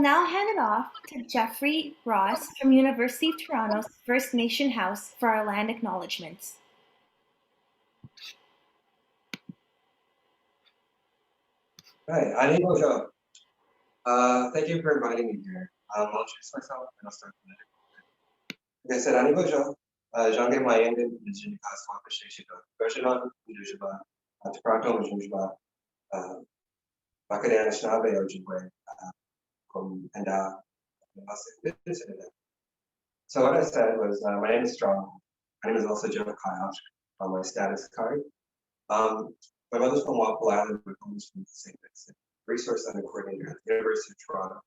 now hand it off to Jeffrey Ross from University of Toronto's First Nation House for our land acknowledgements. Hi, Ani Bonjour. Thank you for inviting me here. I'll introduce myself and I'll start from there. Like I said, Ani Bonjour. Jange Mayenden, Virginia Kaswa, Pashishika, Bergeron, Udujiba, Toronto, Udujiba, Bakadana Shnabe, Ojibwe, and so what I said was, my name is Strong. My name is also Joe Kyle on my status card. My mother's from Walpole Island, my home is from St. Vincent, resource center coordinator at the University of Toronto.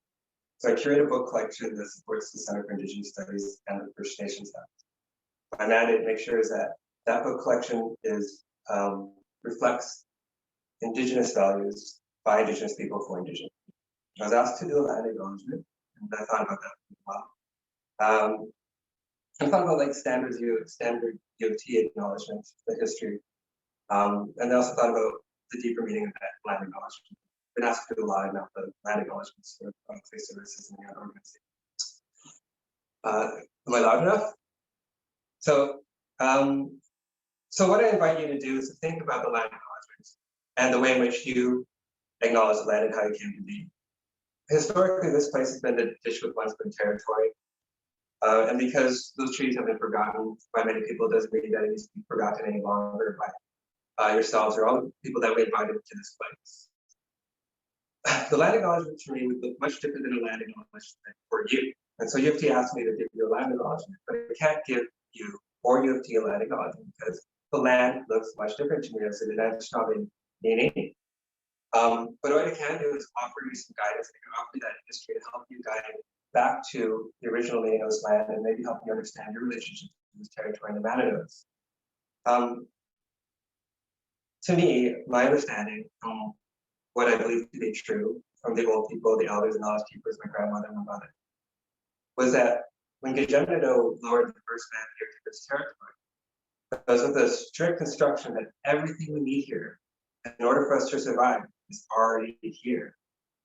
So I curate a book collection that supports the Center for Indigenous Studies and the First Nations Act. My mandate makes sure that that book collection is reflects Indigenous values by Indigenous people for Indigenous people. I was asked to do a land acknowledgement, and I thought about that for a while. I thought about like standard U of T acknowledgements, the history, and I also thought about the deeper meaning of that land acknowledgement. I've been asked to do a lot about the land acknowledgements for place services in the organization. Am I loud enough? So, so what I invite you to do is to think about the land acknowledgements and the way in which you acknowledge the land and how you came to be. Historically, this place has been the Dishwood Once-Been territory. And because those treaties have been forgotten by many people, it doesn't mean that it needs to be forgotten any longer by yourselves or all the people that we invited to this place. The land acknowledgement to me would look much different than a land acknowledgement for you. And so U of T asked me to give you a land acknowledgement, but I can't give you or U of T a land acknowledgement because the land looks much different to me as a Haudenosaunee meaning. But what I can do is offer you some guidance. I can offer you that history to help you guide back to the original Nanos land and maybe help you understand your relationship to this territory and the Manitos. To me, my understanding from what I believe to be true from the old people, the elders and knowledge keepers, my grandmother and my mother, was that when Gajemnado lowered the first man here to this territory, because of the strict construction that everything we need here, in order for us to survive, is already here.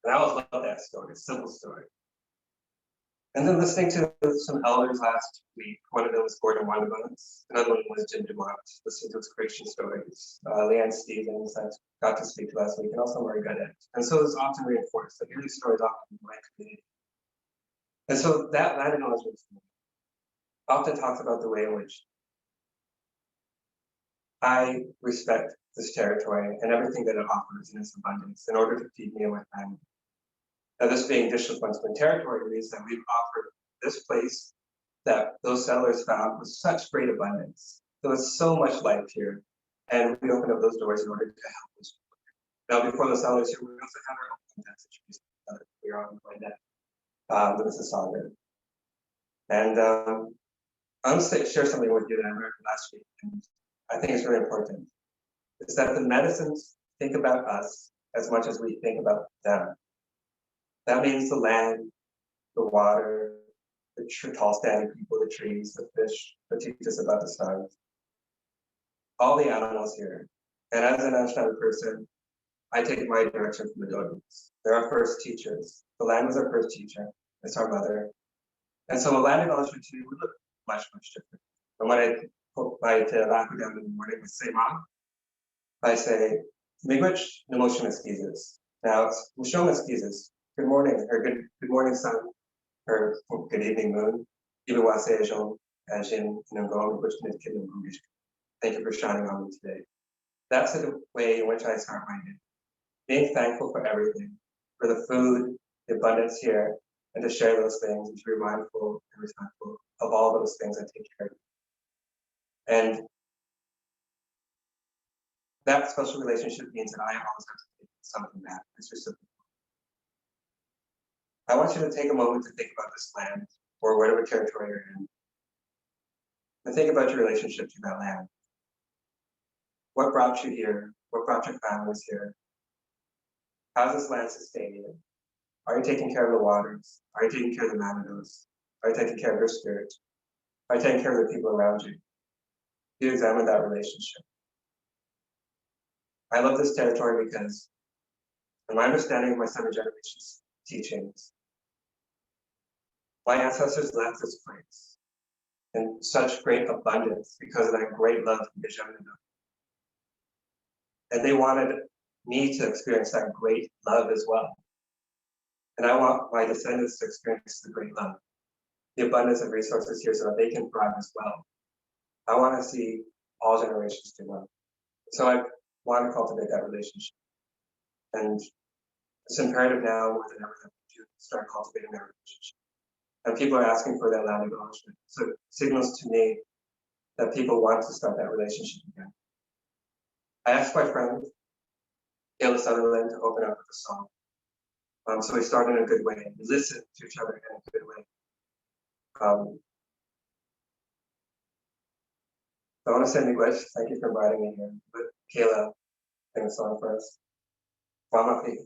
And I always love that story, it's a simple story. And then listening to some elders last week, one of them was Gordon Wonderbuns, another one was Jim Dumont, listening to his creation stories. Leanne Stevens, I got to speak to last week, and also Murray Goodett. And so it's often reinforced that these stories often in my community. And so that land acknowledgement often talks about the way in which I respect this territory and everything that it offers in its abundance in order to feed me and my family. Now, this being Dishwood Once-Been territory means that we've offered this place that those settlers found with such great abundance. There was so much life here, and we opened up those doors in order to help us. Now, before the settlers here, we also had our own situations that we are on the way now, the Mississauga. And I want to share something with you that I learned last week, and I think it's really important. Is that the medicines think about us as much as we think about them. That means the land, the water, the tall standing people, the trees, the fish, that teach us about the stars. All the animals here. And as an Anishinaabe person, I take my direction from the Dodos. They're our first teachers. The land was our first teacher. It's our mother. And so the land acknowledgement to me would look much, much different. And when I put my Lackadam in the morning with say mom, I say, Miigwech Nemoshimeskizes. Now it's Mushomaskizes. Good morning, or good morning, sun, or good evening, moon. Thank you for shining on me today. That's the way in which I start my day. Being thankful for everything, for the food, the abundance here, and to share those things, and to be mindful and respectful of all those things I take care of. And that special relationship means that I always have to take something back. It's reciprocal. I want you to take a moment to think about this land or whatever territory you're in. And think about your relationship to that land. What brought you here? What brought your families here? How does this land sustain you? Are you taking care of the waters? Are you taking care of the Manitos? Are you taking care of your spirit? Are you taking care of the people around you? Do you examine that relationship? I love this territory because in my understanding of my 7 generations teachings, My ancestors left this place in such great abundance because of that great love from the Jesuit. And they wanted me to experience that great love as well. And I want my descendants to experience the great love, the abundance of resources here so that they can thrive as well. I want to see all generations do well. So I want to cultivate that relationship. And it's imperative now more than ever that we do start cultivating that relationship. And people are asking for that land acknowledgement. So it signals to me that people want to start that relationship again. I asked my friend, Kayla Sutherland, to open up with a song. So we started in a good way. We listened to each other in a good way. So I want to say Miigwech, thank you for inviting me here. But Kayla, sing a song for us. Mama Fi.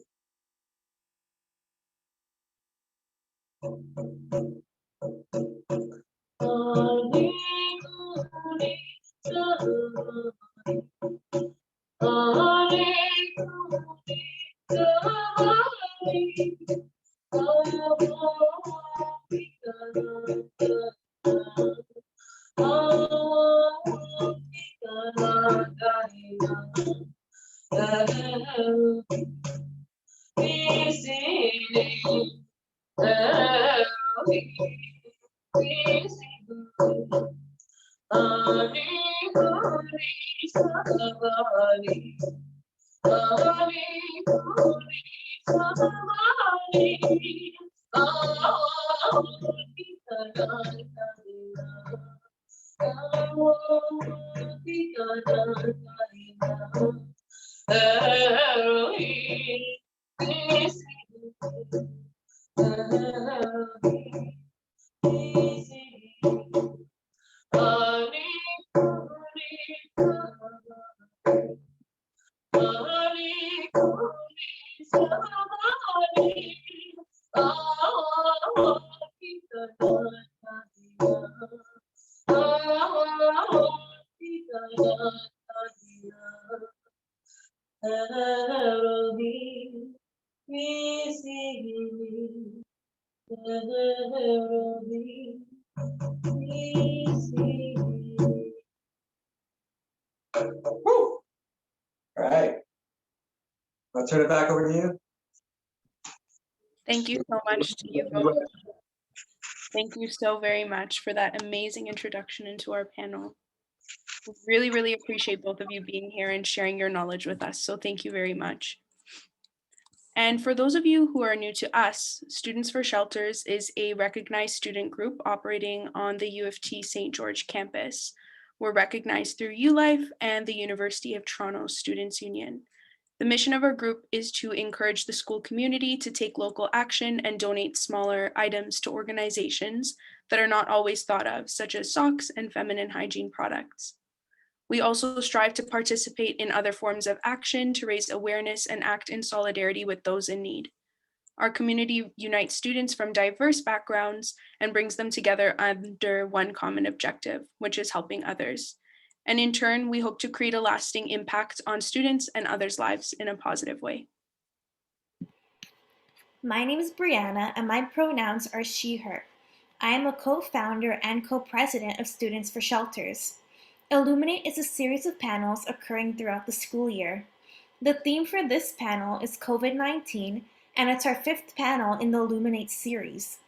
Woo! All right. I'll turn it back over to you. Thank you so much to you both. Thank you so very much for that amazing introduction into our panel. We really, really appreciate both of you being here and sharing your knowledge with us. So thank you very much. And for those of you who are new to us, Students for Shelters is a recognized student group operating on the U of T St. George campus. We're recognized through ULife and the University of Toronto Students' Union. The mission of our group is to encourage the school community to take local action and donate smaller items to organizations that are not always thought of, such as socks and feminine hygiene products. We also strive to participate in other forms of action to raise awareness and act in solidarity with those in need. Our community unites students from diverse backgrounds and brings them together under one common objective, which is helping others. And in turn, we hope to create a lasting impact on students and others' lives in a positive way. My name is Brianna, and my pronouns are she, her. I am a co-founder and co-president of Students for Shelters. ILLUMINATE is a series of panels occurring throughout the school year. The theme for this panel is COVID-19, and it's our 5th panel in the ILLUMINATE series.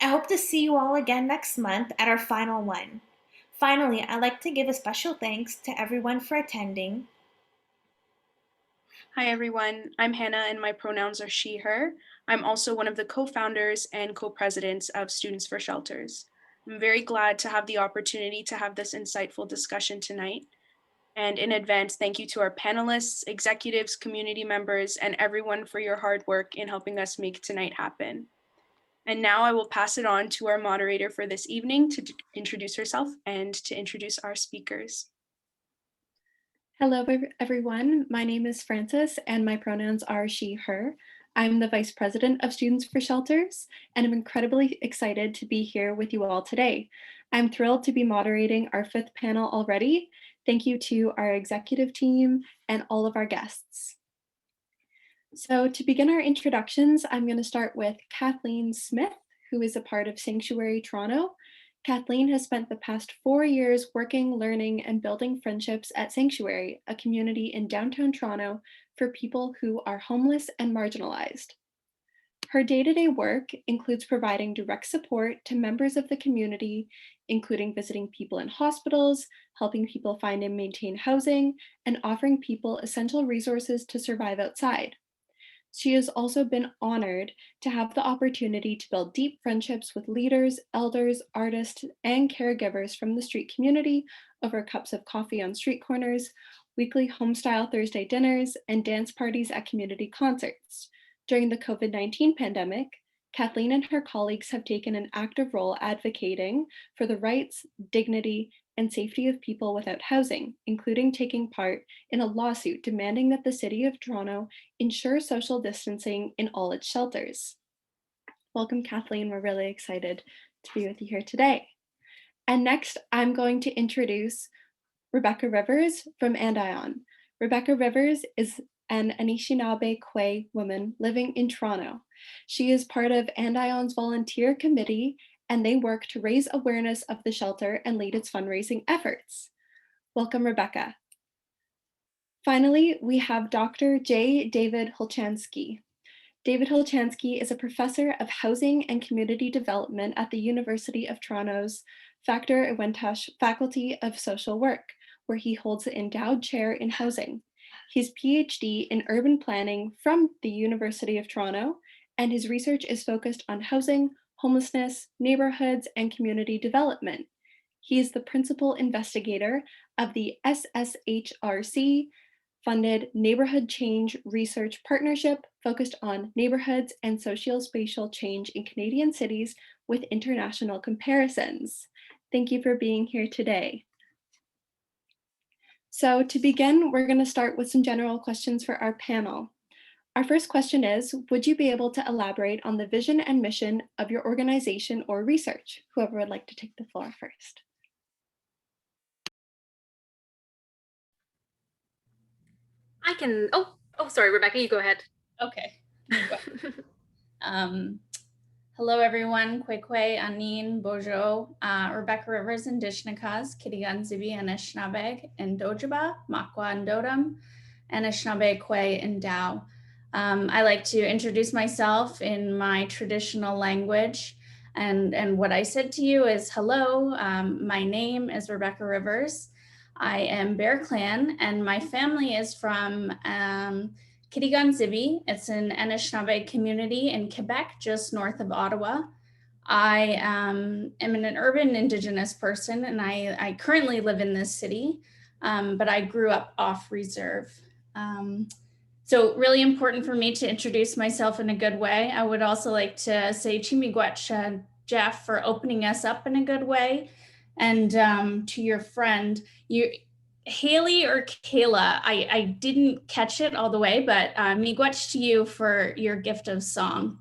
I hope to see you all again next month at our final one. Finally, I'd like to give a special thanks to everyone for attending. Hi, everyone. I'm Hannah, and my pronouns are she, her. I'm also one of the co-founders and co-presidents of Students for Shelters. I'm very glad to have the opportunity to have this insightful discussion tonight. And in advance, thank you to our panelists, executives, community members, and everyone for your hard work in helping us make tonight happen. And now I will pass it on to our moderator for this evening to introduce herself and to introduce our speakers. Hello, everyone. My name is Frances, and my pronouns are she, her. I'm the Vice President of Students for Shelters, and I'm incredibly excited to be here with you all today. I'm thrilled to be moderating our 5th panel already. Thank you to our executive team and all of our guests. So to begin our introductions, I'm going to start with Kathleen Smith, who is a part of Sanctuary Toronto. Kathleen has spent the past 4 years working, learning, and building friendships at Sanctuary, a community in downtown Toronto for people who are homeless and marginalized. Her day-to-day work includes providing direct support to members of the community, including visiting people in hospitals, helping people find and maintain housing, and offering people essential resources to survive outside. She has also been honored to have the opportunity to build deep friendships with leaders, elders, artists, and caregivers from the street community over cups of coffee on street corners, weekly homestyle Thursday dinners, and dance parties at community concerts. During the COVID-19 pandemic, Kathleen and her colleagues have taken an active role advocating for the rights, dignity, and safety of people without housing, including taking part in a lawsuit demanding that the City of Toronto ensure social distancing in all its shelters. Welcome, Kathleen. We're really excited to be with you here today. And next, I'm going to introduce Rebecca Rivers from Anduhyaun. Rebecca Rivers is an Anishinaabe Kwe woman living in Toronto. She is part of Anduhyaun's volunteer committee, and they work to raise awareness of the shelter and lead its fundraising efforts. Welcome, Rebecca. Finally, we have Dr. David Hulchanski. David Hulchanski is a professor of housing and community development at the University of Toronto's Factor Iwentash Faculty of Social Work, where he holds the endowed chair in housing. His PhD in urban planning from the University of Toronto, and his research is focused on housing, homelessness, neighborhoods, and community development. He is the principal investigator of the SSHRC funded Neighborhood Change Research Partnership focused on neighborhoods and socio-spatial change in Canadian cities with international comparisons. Thank you for being here today. So to begin, we're going to start with some general questions for our panel. Our first question is, would you be able to elaborate on the vision and mission of your organization or research? Whoever would like to take the floor first. I can, sorry, Rebecca, you go ahead. Okay. Hello, everyone. Kwekwe, Anin, Bojo, Rebecca Rivers, Indishnakas, Kitigan Zibi, Anishinaabe, and Dojaba, Makwa and Dodam, Anishinaabe Kwe and Dao. I like to introduce myself in my traditional language. And what I said to you is, hello, my name is Rebecca Rivers. I am Bear Clan, and my family is from Kitigan Zibi. It's an Anishinaabe community in Quebec, just north of Ottawa. I am an urban Indigenous person, and I currently live in this city, but I grew up off reserve. So really important for me to introduce myself in a good way. I would also like to say Chimigwech, Jeff, for opening us up in a good way. And to your friend, Haley or Kayla, I didn't catch it all the way, but miigwech to you for your gift of song.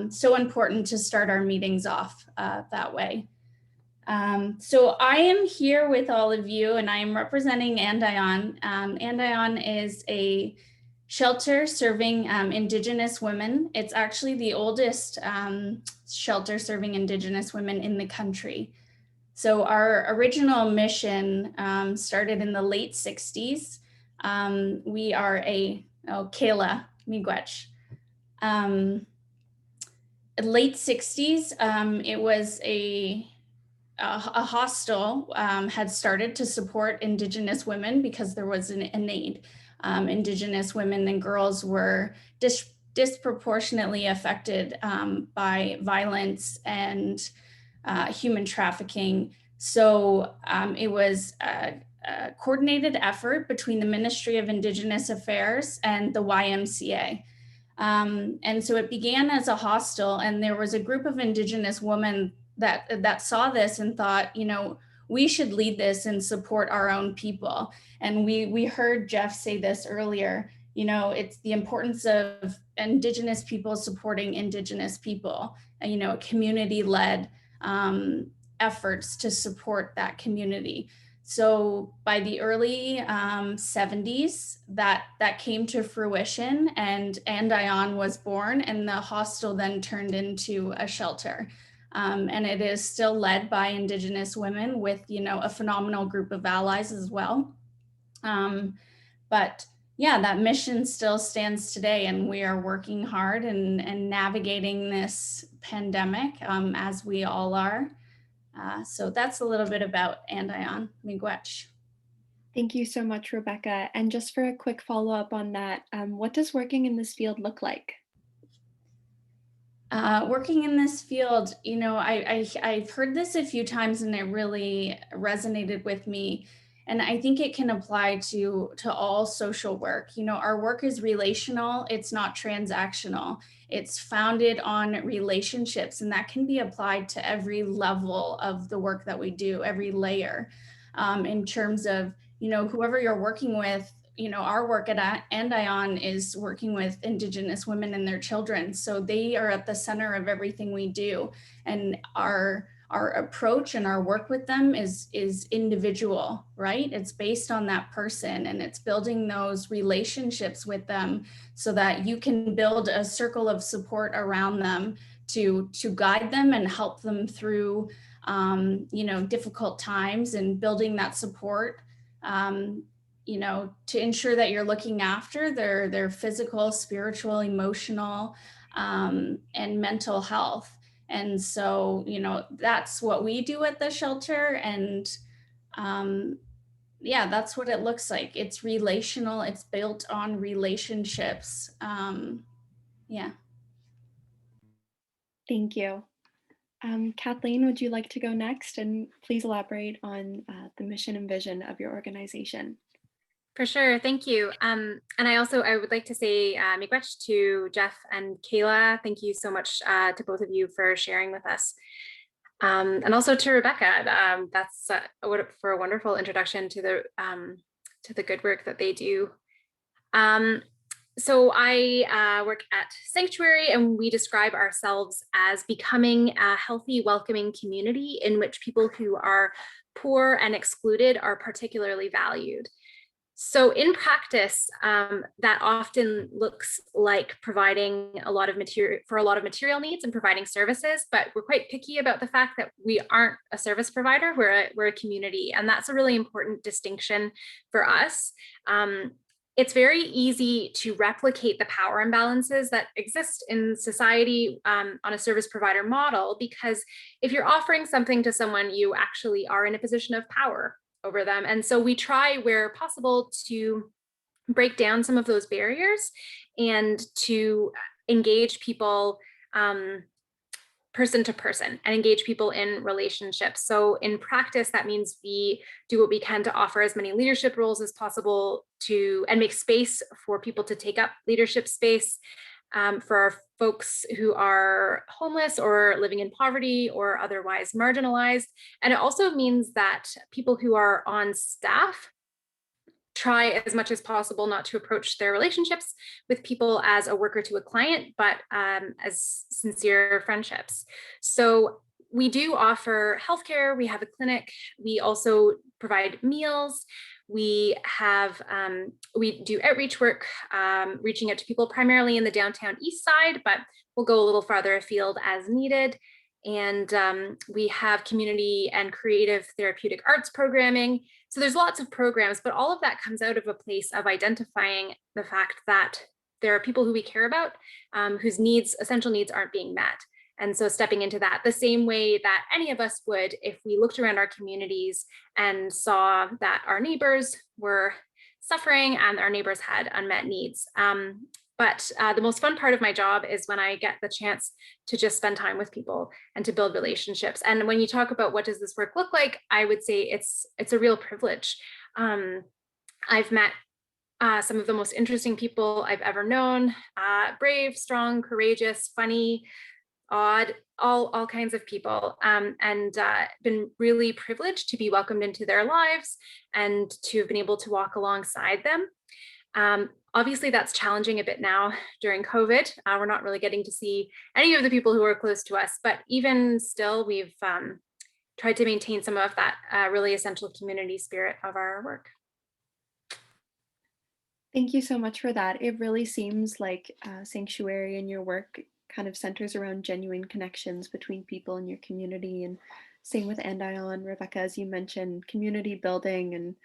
So important to start our meetings off that way. So I am here with all of you, and I am representing Anduhyaun. Anduhyaun is a shelter serving Indigenous women. It's actually the oldest shelter serving Indigenous women in the country. So our original mission started in the late 60s. We are Kayla Miigwech. Late 60s, it was a hostel had started to support Indigenous women because there was a need. Indigenous women and girls were disproportionately affected by violence and human trafficking. So it was a coordinated effort between the Ministry of Indigenous Affairs and the YMCA. And so it began as a hostel, and there was a group of Indigenous women that saw this and thought, we should lead this and support our own people. And we heard Jeff say this earlier, it's the importance of Indigenous people supporting Indigenous people, community-led efforts to support that community. So by the early 70s, that came to fruition, and Anduhyaun was born, and the hostel then turned into a shelter. And it is still led by Indigenous women with, a phenomenal group of allies as well. But yeah, that mission still stands today, and we are working hard and navigating this pandemic, as we all are. So that's a little bit about Anduhyaun Miigwech. Thank you so much, Rebecca. And just for a quick follow-up on that, what does working in this field look like? Working in this field, I've heard this a few times and it really resonated with me. And I think it can apply to all social work. Our work is relational, it's not transactional. It's founded on relationships, and that can be applied to every level of the work that we do, every layer, in terms of, whoever you're working with. Our work at Anduhyaun is working with Indigenous women and their children. So they are at the center of everything we do. And our approach and our work with them is individual, right? It's based on that person, and it's building those relationships with them so that you can build a circle of support around them to guide them and help them through, difficult times, and building that support, to ensure that you're looking after their physical, spiritual, emotional, and mental health. And so, that's what we do at the shelter. And yeah, that's what it looks like. It's relational. It's built on relationships. Yeah. Thank you. Kathleen, would you like to go next? And please elaborate on the mission and vision of your organization. For sure, thank you. And I would like to say miigwech to Jeff and Kayla. Thank you so much to both of you for sharing with us. And also to Rebecca, that's for a wonderful introduction to the good work that they do. So I work at Sanctuary, and we describe ourselves as becoming a healthy, welcoming community in which people who are poor and excluded are particularly valued. So in practice, that often looks like providing a lot of material needs and providing services, but we're quite picky about the fact that we aren't a service provider, we're a community. And that's a really important distinction for us. It's very easy to replicate the power imbalances that exist in society on a service provider model, because if you're offering something to someone, you actually are in a position of power over them. And so we try where possible to break down some of those barriers and to engage people person to person and engage people in relationships. So in practice, that means we do what we can to offer as many leadership roles as possible and make space for people to take up leadership space. For our folks who are homeless or living in poverty or otherwise marginalized. And it also means that people who are on staff try as much as possible not to approach their relationships with people as a worker to a client, but as sincere friendships. So we do offer healthcare, we have a clinic, we also provide meals, we do outreach work, reaching out to people primarily in the downtown east side, but we'll go a little farther afield as needed. And we have community and creative therapeutic arts programming. So there's lots of programs, but all of that comes out of a place of identifying the fact that there are people who we care about, whose essential needs aren't being met. And so stepping into that the same way that any of us would if we looked around our communities and saw that our neighbors were suffering and our neighbors had unmet needs. But the most fun part of my job is when I get the chance to just spend time with people and to build relationships. And when you talk about what does this work look like, I would say it's a real privilege. I've met some of the most interesting people I've ever known, brave, strong, courageous, funny, odd, all kinds of people, and been really privileged to be welcomed into their lives and to have been able to walk alongside them. Obviously, that's challenging a bit now during COVID. We're not really getting to see any of the people who are close to us, but even still, we've tried to maintain some of that really essential community spirit of our work. Thank you so much for that. It really seems like Sanctuary and your work kind of centers around genuine connections between people in your community. And same with Anduhyaun, Rebecca, as you mentioned, community building and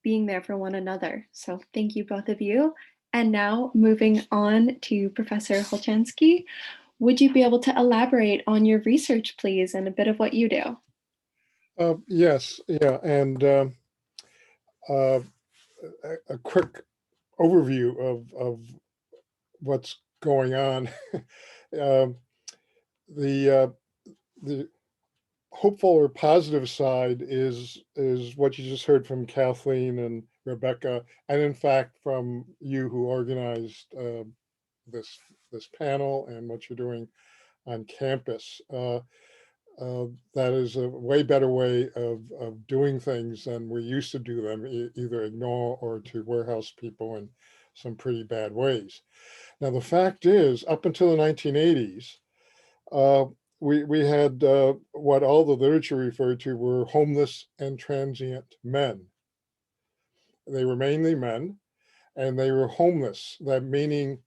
being there for one another. So thank you, both of you. And now moving on to Professor Hulchanski, would you be able to elaborate on your research, please, and a bit of what you do? Yes, yeah, and a quick overview of what's going on. The hopeful or positive side is what you just heard from Kathleen and Rebecca, and in fact from you who organized this panel and what you're doing on campus. That is a way better way of doing things than we used to do them, either ignore or to warehouse people in some pretty bad ways. Now, the fact is, up until the 1980s, we had what all the literature referred to were homeless and transient men. They were mainly men, and they were homeless, that meaning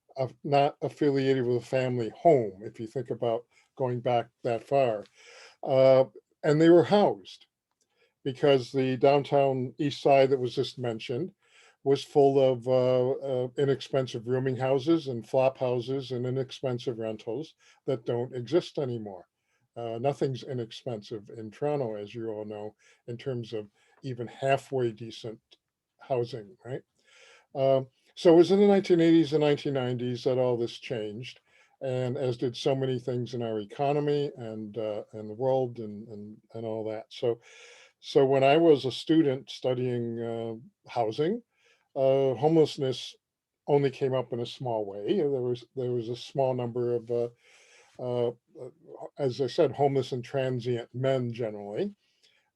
not affiliated with a family home, if you think about going back that far. And they were housed because the downtown east side that was just mentioned was full of inexpensive rooming houses and flop houses and inexpensive rentals that don't exist anymore. Nothing's inexpensive in Toronto, as you all know, in terms of even halfway decent housing, right? So it was in the 1980s and 1990s that all this changed, and as did so many things in our economy and the world and all that. So when I was a student studying housing, homelessness only came up in a small way. There was a small number of, as I said, homeless and transient men generally.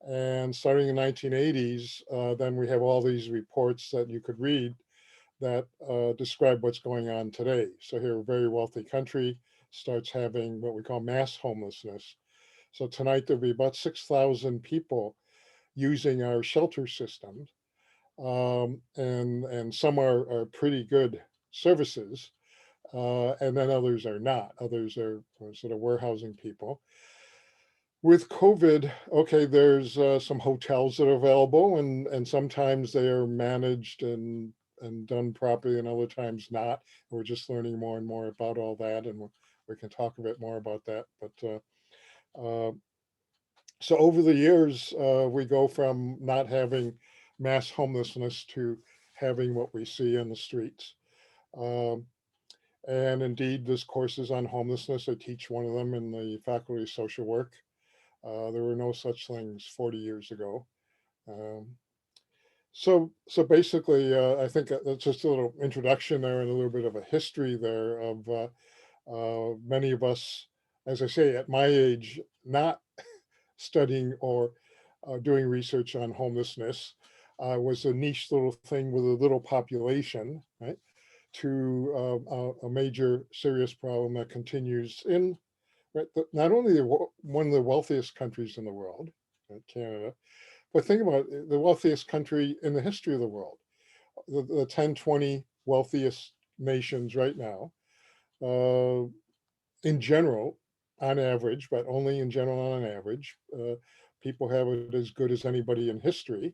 And starting in the 1980s, then we have all these reports that you could read that describe what's going on today. So here, a very wealthy country starts having what we call mass homelessness. So tonight there'll be about 6,000 people using our shelter systems, and some are pretty good services, and then others are not. Others are sort of warehousing people. With COVID, okay, there's some hotels that are available, and sometimes they are managed and done properly, and other times not. We're just learning more and more about all that, and we can talk a bit more about that. But so over the years, we go from not having mass homelessness to having what we see in the streets. Um, and indeed, this course is on homelessness. I teach one of them in the Faculty of Social Work. There were no such things 40 years ago. So basically, I think that's just a little introduction there and a little bit of a history there of many of us, as I say, at my age, not studying or doing research on homelessness, was a niche little thing with a little population, right, to a major serious problem that continues in not only one of the wealthiest countries in the world, Canada, but think about it, the wealthiest country in the history of the world, the 10, 20 wealthiest nations right now, in general, on average, but only in general on average, people have it as good as anybody in history.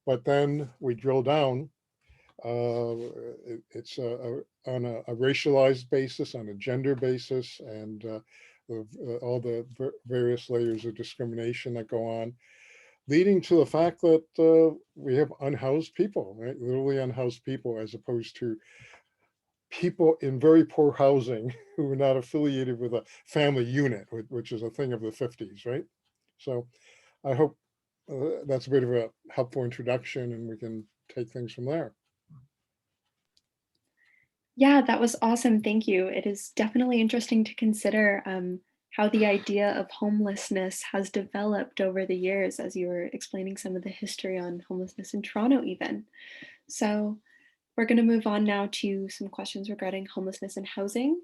But then we drill down, it's on a racialized basis, on a gender basis, and all the various layers of discrimination that go on, leading to the fact that we have unhoused people, right? Literally unhoused people, as opposed to people in very poor housing who are not affiliated with a family unit, which is a thing of the 50s, right? So I hope that's a bit of a helpful introduction, and we can take things from there. Yeah, that was awesome. Thank you. It is definitely interesting to consider how the idea of homelessness has developed over the years, as you were explaining some of the history on homelessness in Toronto, even. So we're going to move on now to some questions regarding homelessness and housing.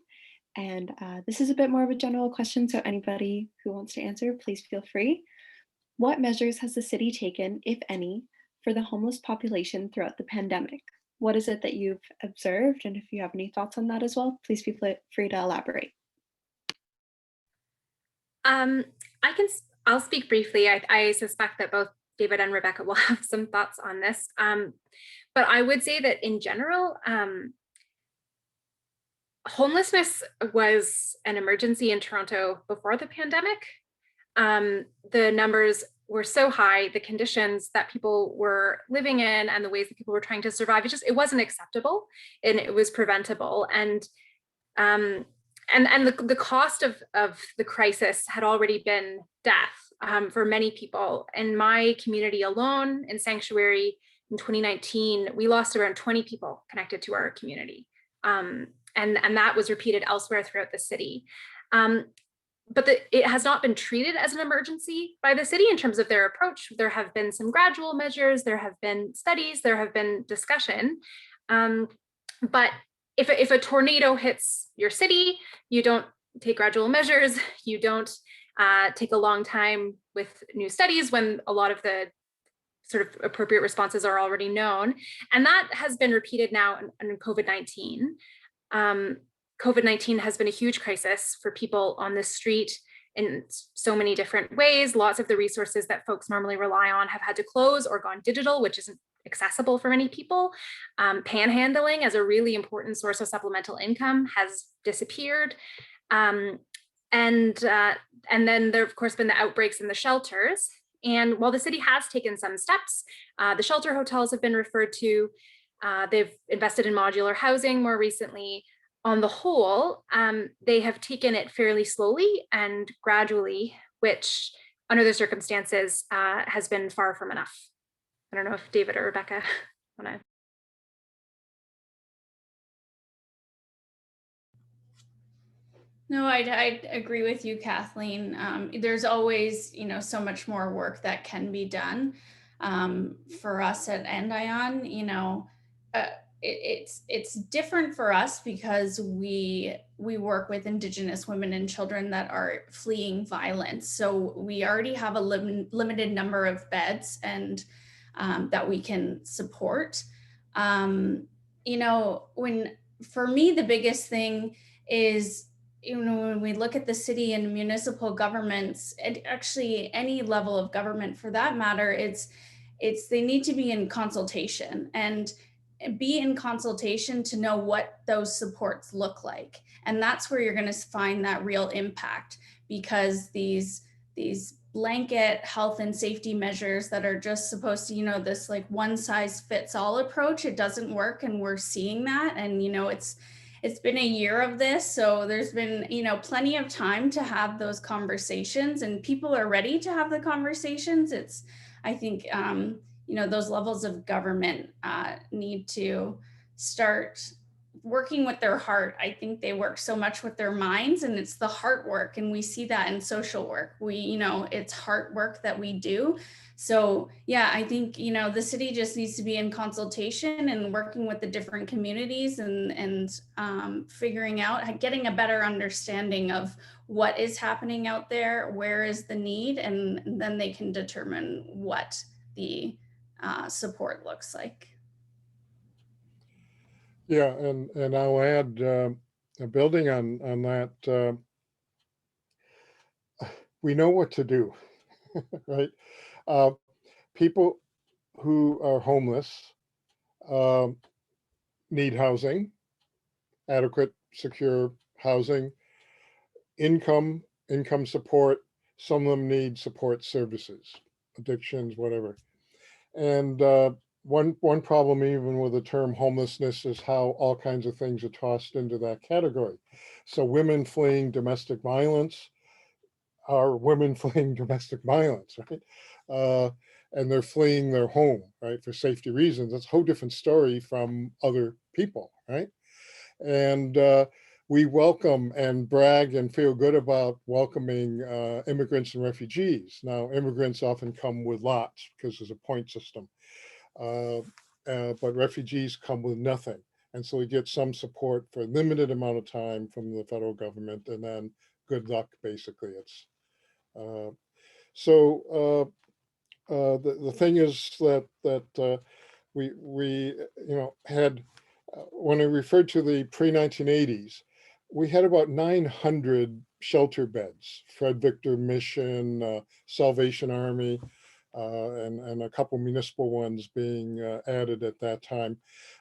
And this is a bit more of a general question, so anybody who wants to answer, please feel free. What measures has the city taken, if any, for the homeless population throughout the pandemic? What is it that you've observed? And if you have any thoughts on that as well, please be free to elaborate. I'll speak briefly. I suspect that both David and Rebecca will have some thoughts on this. But I would say that in general, homelessness was an emergency in Toronto before the pandemic. The numbers were so high, the conditions that people were living in and the ways that people were trying to survive, it wasn't acceptable, and it was preventable. And the cost of the crisis had already been death for many people. In my community alone, in Sanctuary in 2019, we lost around 20 people connected to our community. And that was repeated elsewhere throughout the city. But it has not been treated as an emergency by the city in terms of their approach. There have been some gradual measures, there have been studies, there have been discussion. But if a tornado hits your city, you don't take gradual measures, you don't take a long time with new studies when a lot of the sort of appropriate responses are already known. And that has been repeated now in COVID-19. COVID-19 has been a huge crisis for people on the street in so many different ways. Lots of the resources that folks normally rely on have had to close or gone digital, which isn't accessible for many people. Panhandling as a really important source of supplemental income has disappeared. And then there have, of course, been the outbreaks in the shelters. And while the city has taken some steps, the shelter hotels have been referred to. They've invested in modular housing more recently. On the whole, they have taken it fairly slowly and gradually, which under the circumstances has been far from enough. I don't know if David or Rebecca want to. No, I agree with you, Kathleen. There's always, so much more work that can be done for us at Anduhyaun. It's different for us because we work with Indigenous women and children that are fleeing violence. So we already have a limited number of beds and that we can support. For me, the biggest thing is, when we look at the city and municipal governments, and actually any level of government for that matter, it's they need to be in consultation and be in consultation to know what those supports look like. And that's where you're going to find that real impact, because these blanket health and safety measures that are just supposed to, this like one size fits all approach, it doesn't work. And we're seeing that. And, it's been a year of this. So there's been, plenty of time to have those conversations, and people are ready to have the conversations. I think, those levels of government need to start working with their heart. I think they work so much with their minds, and it's the heart work. And we see that in social work. It's heart work that we do. So yeah, I think, the city just needs to be in consultation and working with the different communities and figuring out, getting a better understanding of what is happening out there, where is the need, and then they can determine what the support looks like. Yeah, and I'll add, building on that, we know what to do, right? People who are homeless need housing, adequate, secure housing, income support. Some of them need support services, addictions, whatever. And one problem even with the term homelessness is how all kinds of things are tossed into that category. So women fleeing domestic violence are women fleeing domestic violence, right? And they're fleeing their home, right, for safety reasons. That's a whole different story from other people, right? And we welcome and brag and feel good about welcoming immigrants and refugees. Now, immigrants often come with lots because there's a point system, but refugees come with nothing. And so we get some support for a limited amount of time from the federal government, and then good luck, basically. It's the thing is that we had when I referred to the pre-1980s, we had about 900 shelter beds, Fred Victor Mission, Salvation Army, and a couple municipal ones being added at that time.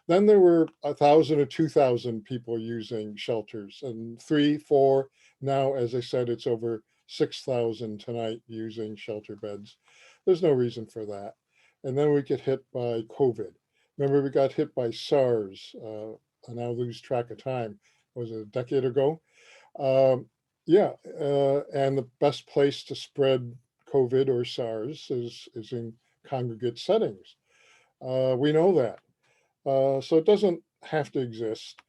Then there were 1,000 or 2,000 people using shelters, and 3, 4. Now, as I said, it's over 6,000 tonight using shelter beds. There's no reason for that. And then we get hit by COVID. Remember, we got hit by SARS. I now lose track of time. Was it a decade ago? Yeah, and the best place to spread COVID or SARS is in congregate settings. We know that. So it doesn't have to exist.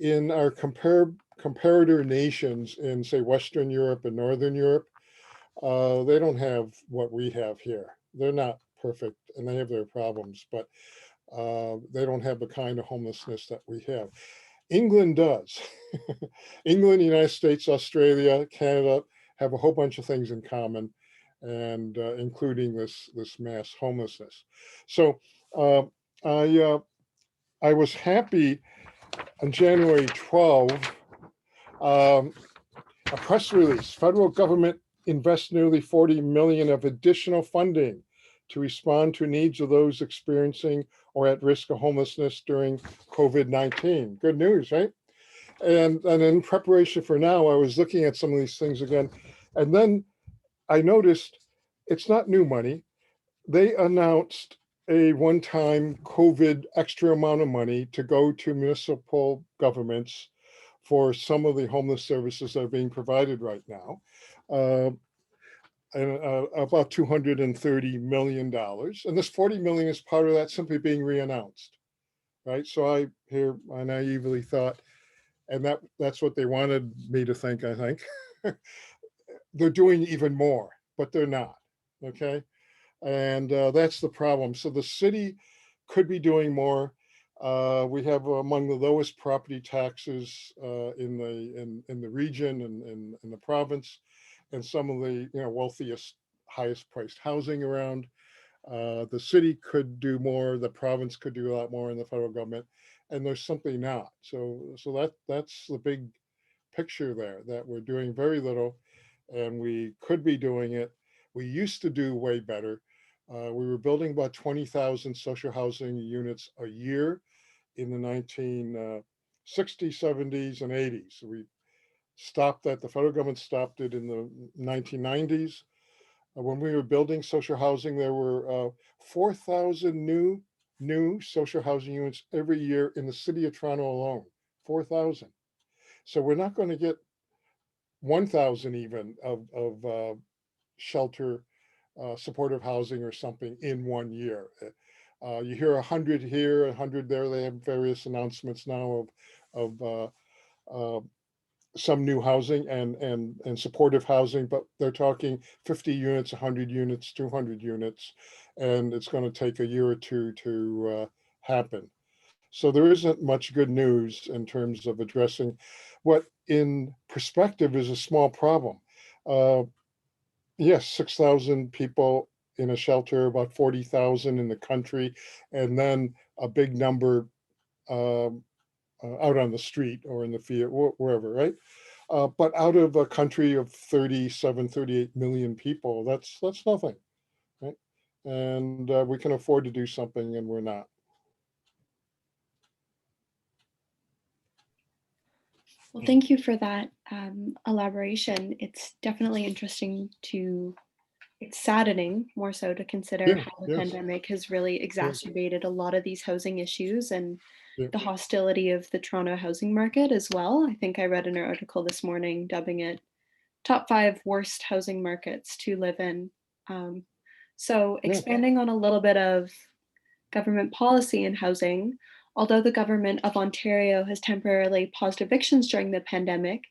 In our comparator nations in, say, Western Europe and Northern Europe, they don't have what we have here. They're not perfect, and they have their problems, but they don't have the kind of homelessness that we have. England does. England, the United States, Australia, Canada have a whole bunch of things in common, and including this mass homelessness. So I was happy on January 12, a press release, federal government invests nearly 40 million of additional funding to respond to needs of those experiencing or at risk of homelessness during COVID-19. Good news, right? And in preparation for now, I was looking at some of these things again, and then I noticed it's not new money. They announced a one-time COVID extra amount of money to go to municipal governments for some of the homeless services that are being provided right now. And about $230 million. And this 40 million is part of that simply being re-announced, right? So I naively thought, and that's what they wanted me to think, I think. They're doing even more, but they're not, okay? And that's the problem. So the city could be doing more. We have among the lowest property taxes in the region and in the province, and some of the wealthiest, highest priced housing around. The city could do more. The province could do a lot more in the federal government, and there's simply not. So that's the big picture there, that we're doing very little, and we could be doing it. We used to do way better. We were building about 20,000 social housing units a year in the 1960s, 70s, and 80s. We stopped that. The federal government stopped it in the 1990s. When we were building social housing, there were 4,000 new social housing units every year in the city of Toronto alone. 4,000. So we're not going to get 1,000 even of shelter, supportive housing or something in 1 year. You hear 100 here, 100 there. They have various announcements now of some new housing and supportive housing, but they're talking 50 units, 100 units, 200 units, and it's going to take a year or two to happen. So there isn't much good news in terms of addressing what in perspective is a small problem. Yes, 6,000 people in a shelter, about 40,000 in the country, and then a big number out on the street or in the field, wherever, right? But out of a country of 37, 38 million people, that's nothing, right? And we can afford to do something, and we're not. Well, thank you for that elaboration. It's definitely interesting it's saddening more so to consider how the pandemic has really exacerbated a lot of these housing issues and the hostility of the Toronto housing market as well. I think I read an article this morning dubbing it top 5 worst housing markets to live in. So expanding on a little bit of government policy in housing, although the government of Ontario has temporarily paused evictions during the pandemic,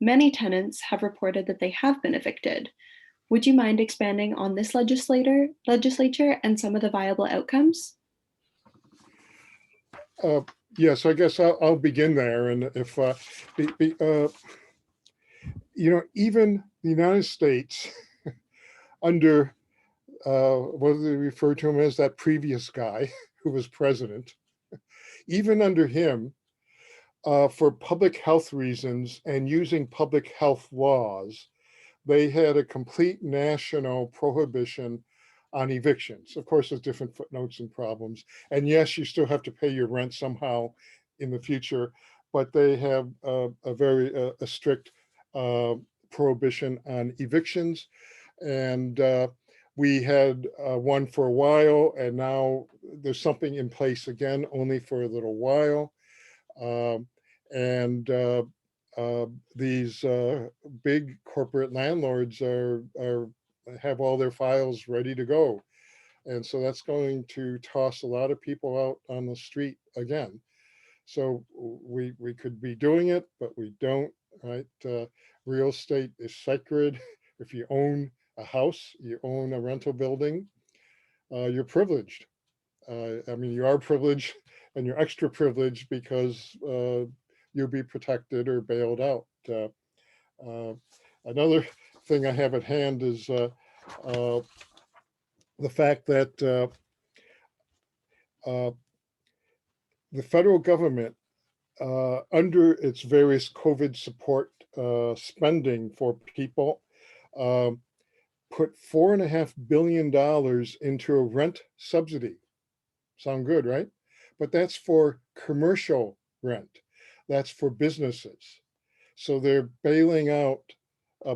many tenants have reported that they have been evicted. Would you mind expanding on this legislature and some of the viable outcomes? Yes, I guess I'll begin there. And if, even the United States under, what do they refer to him as, that previous guy who was president, even under him, for public health reasons and using public health laws, they had a complete national prohibition on evictions. Of course, there's different footnotes and problems. And yes, you still have to pay your rent somehow in the future, but they have a very strict prohibition on evictions. And we had one for a while, and now there's something in place again, only for a little while. And these big corporate landlords have all their files ready to go. And so that's going to toss a lot of people out on the street again. So we could be doing it, but we don't, right? Real estate is sacred. If you own a house, you own a rental building, you're privileged. I mean, you are privileged, and you're extra privileged because you'll be protected or bailed out. Another thing I have at hand is the fact that the federal government, under its various COVID support spending for people, put $4.5 billion into a rent subsidy. Sound good, right? But that's for commercial rent. That's for businesses. So they're bailing out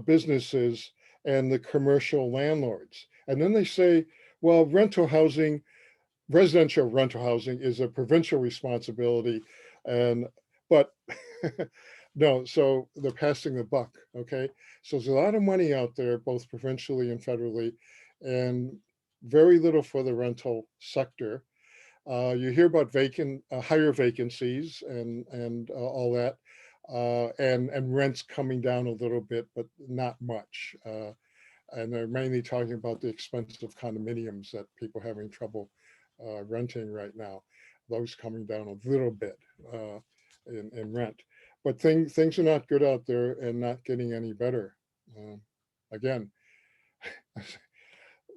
businesses and the commercial landlords. And then they say, well, residential rental housing is a provincial responsibility. But no, so they're passing the buck, okay? So there's a lot of money out there, both provincially and federally, and very little for the rental sector. You hear about higher vacancies and all that, and rents coming down a little bit, but not much. And they're mainly talking about the expensive condominiums that people are having trouble renting right now. Those coming down a little bit in rent. But things are not good out there and not getting any better. Again,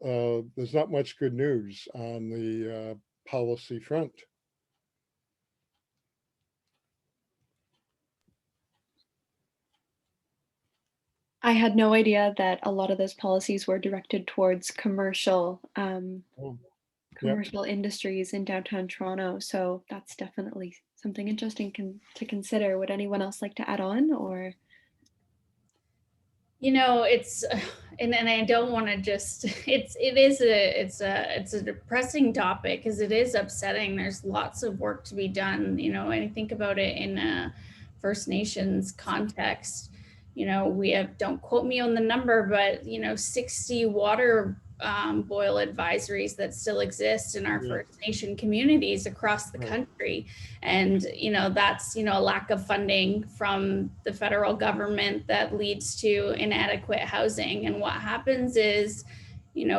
there's not much good news on the policy front. I had no idea that a lot of those policies were directed towards commercial industries in downtown Toronto. So that's definitely something interesting to consider. Would anyone else like to add on, or? It's and I don't want to just it's a depressing topic because it is upsetting. There's lots of work to be done, and I think about it in a First Nations context. We have, don't quote me on the number, but 60 water boil advisories that still exist in our First Nation communities across the country. And, that's, a lack of funding from the federal government that leads to inadequate housing. And what happens is,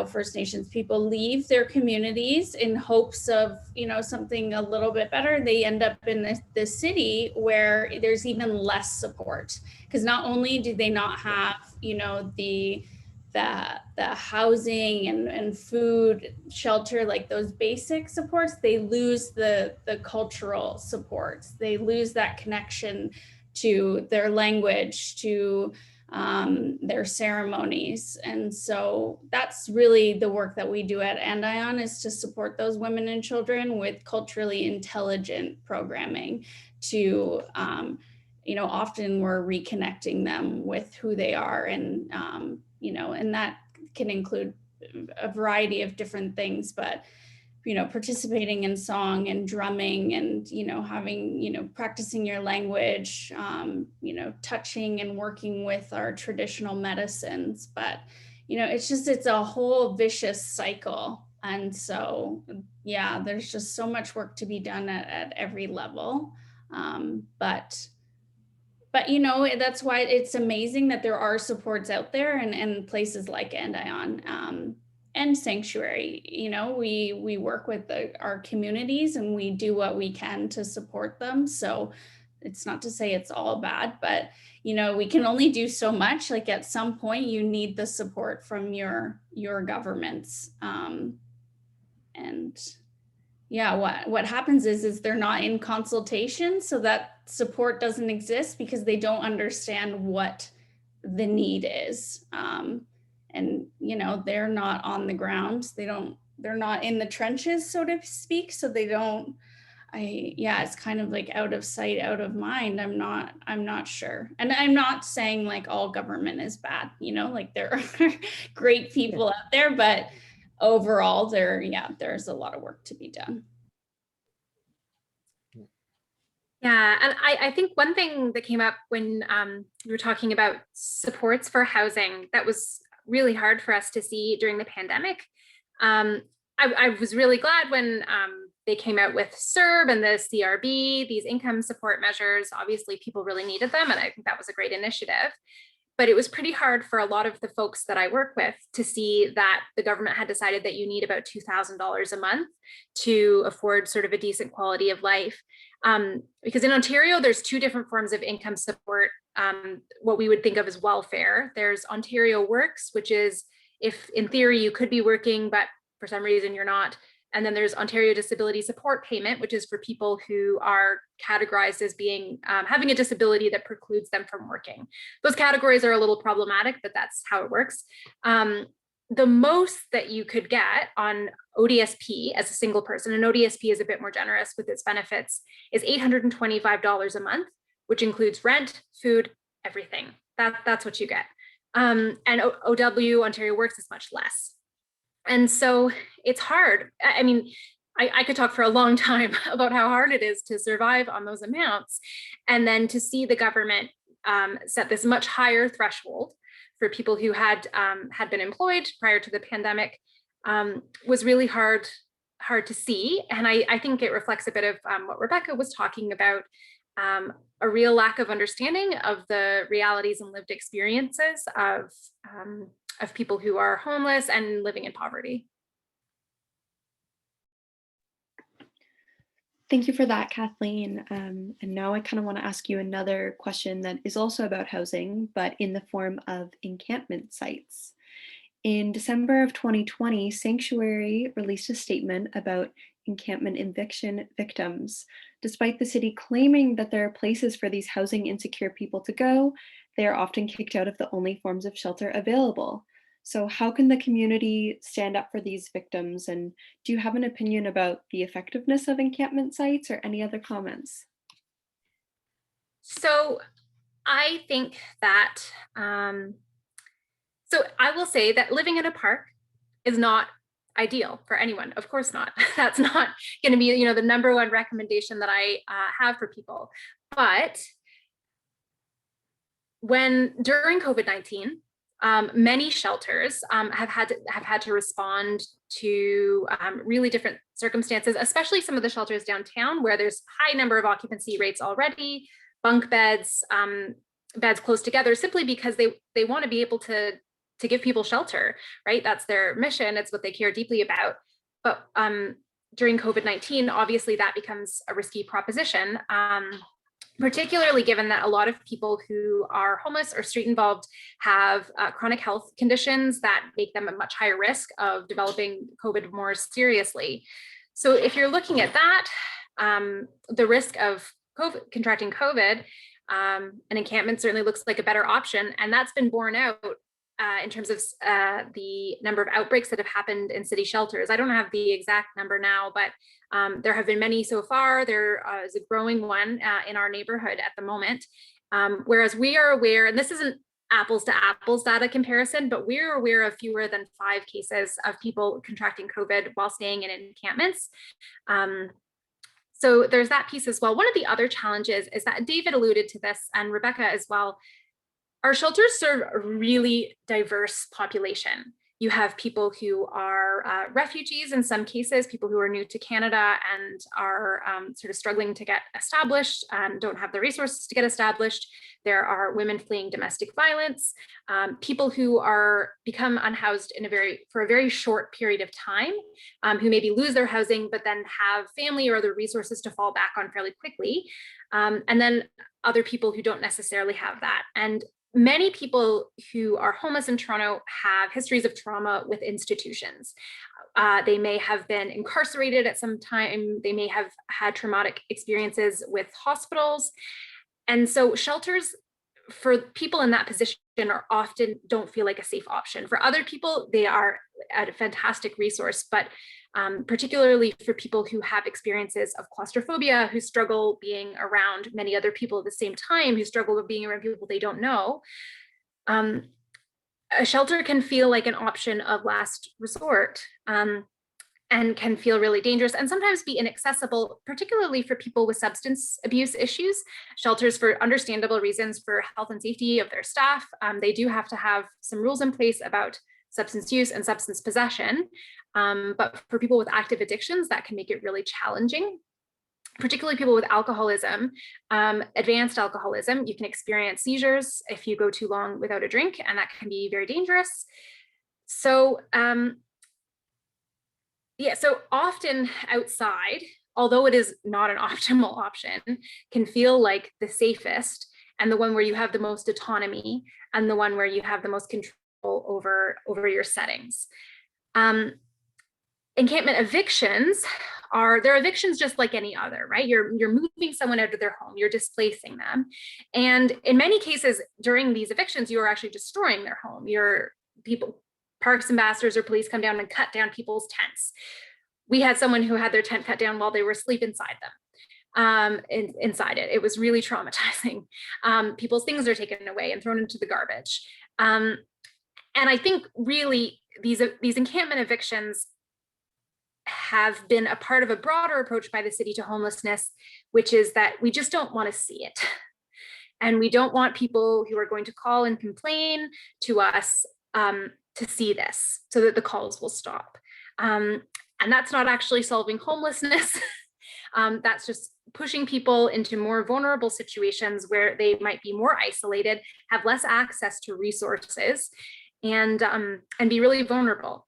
First Nations people leave their communities in hopes of, something a little bit better. They end up in the city where there's even less support, because not only do they not have, the housing and food, shelter, like those basic supports, they lose the cultural supports. They lose that connection to their language, to their ceremonies. And so that's really the work that we do at Anduhyaun, is to support those women and children with culturally intelligent programming to, often we're reconnecting them with who they are. And, and that can include a variety of different things, but participating in song and drumming and, having, practicing your language, touching and working with our traditional medicines. But, it's a whole vicious cycle. And so, there's just so much work to be done at every level. But that's why it's amazing that there are supports out there and places like Anduhyaun. and Sanctuary. You know, we work with our communities and we do what we can to support them. So it's not to say it's all bad, but you know, we can only do so much. Like at some point you need the support from your governments. And yeah, what happens is they're not in consultation, so that support doesn't exist because they don't understand what the need is. And you know, they're not on the ground. They're not in the trenches, so to speak. So they don't, it's kind of like out of sight, out of mind. I'm not sure. And I'm not saying like all government is bad, you know, like there are great people out there, but overall there's a lot of work to be done. Yeah, and I think one thing that came up when we were talking about supports for housing that was really hard for us to see during the pandemic. I was really glad when they came out with CERB and the CRB, these income support measures. Obviously, people really needed them, and I think that was a great initiative. But it was pretty hard for a lot of the folks that I work with to see that the government had decided that you need about $2,000 a month to afford sort of a decent quality of life. Because in Ontario, there's two different forms of income support, what we would think of as welfare. There's Ontario Works, which is if in theory you could be working, but for some reason you're not. And then there's Ontario Disability Support Payment, which is for people who are categorized as being having a disability that precludes them from working. Those categories are a little problematic, but that's how it works. The most that you could get on ODSP as a single person, and ODSP is a bit more generous with its benefits, is $825 a month, which includes rent, food, everything. That's what you get. And OW, Ontario Works, is much less. And so it's hard. I mean, I could talk for a long time about how hard it is to survive on those amounts. And then to see the government set this much higher threshold for people who had been employed prior to the pandemic was really hard to see. And I think it reflects a bit of what Rebecca was talking about, a real lack of understanding of the realities and lived experiences of people who are homeless and living in poverty. Thank you for that, Kathleen. And now I kind of want to ask you another question that is also about housing, but in the form of encampment sites. In December of 2020, Sanctuary released a statement about encampment eviction victims. Despite the city claiming that there are places for these housing insecure people to go, they are often kicked out of the only forms of shelter available. So how can the community stand up for these victims? And do you have an opinion about the effectiveness of encampment sites or any other comments? So I think that, so I will say that living in a park is not ideal for anyone. Of course not. That's not going to be, you know, the number one recommendation that I have for people. But during COVID-19, many shelters have had to respond to really different circumstances, especially some of the shelters downtown where there's high number of occupancy rates already, bunk beds, beds close together, simply because they want to be able to give people shelter, right? That's their mission. It's what they care deeply about. But during COVID-19, obviously that becomes a risky proposition. Particularly given that a lot of people who are homeless or street involved have chronic health conditions that make them a much higher risk of developing COVID more seriously. So if you're looking at that, the risk of contracting COVID, an encampment certainly looks like a better option. And that's been borne out in terms of the number of outbreaks that have happened in city shelters. I don't have the exact number now, but there have been many so far. There is a growing one in our neighborhood at the moment. Whereas we are aware, and this isn't apples to apples data comparison, but we're aware of fewer than 5 cases of people contracting COVID while staying in encampments. So there's that piece as well. One of the other challenges is that David alluded to this, and Rebecca as well. Our shelters serve a really diverse population. You have people who are refugees in some cases, people who are new to Canada and are sort of struggling to get established and don't have the resources to get established. There are women fleeing domestic violence, people who are become unhoused for a very short period of time, who maybe lose their housing, but then have family or other resources to fall back on fairly quickly. And then other people who don't necessarily have that. And many people who are homeless in Toronto have histories of trauma with institutions. They may have been incarcerated at some time. They may have had traumatic experiences with hospitals. And so shelters for people in that position are often don't feel like a safe option. For other people, they are a fantastic resource, but particularly for people who have experiences of claustrophobia, who struggle being around many other people at the same time, who struggle with being around people they don't know, a shelter can feel like an option of last resort, and can feel really dangerous and sometimes be inaccessible, particularly for people with substance abuse issues. Shelters, for understandable reasons for health and safety of their staff, they do have to have some rules in place about substance use and substance possession. But for people with active addictions, that can make it really challenging. Particularly people with alcoholism, advanced alcoholism, you can experience seizures if you go too long without a drink, and that can be very dangerous. So, yeah, so often outside, although it is not an optimal option, can feel like the safest and the one where you have the most autonomy and the one where you have the most control over your settings. Encampment evictions they're evictions just like any other, right? You're moving someone out of their home, you're displacing them. And in many cases during these evictions, you are actually destroying their home. Parks ambassadors or police come down and cut down people's tents. We had someone who had their tent cut down while they were asleep inside them. Inside it. It was really traumatizing. People's things are taken away and thrown into the garbage. And I think really these encampment evictions have been a part of a broader approach by the city to homelessness, which is that we just don't want to see it. And we don't want people who are going to call and complain to us to see this so that the calls will stop. And that's not actually solving homelessness. That's just pushing people into more vulnerable situations where they might be more isolated, have less access to resources, and be really vulnerable.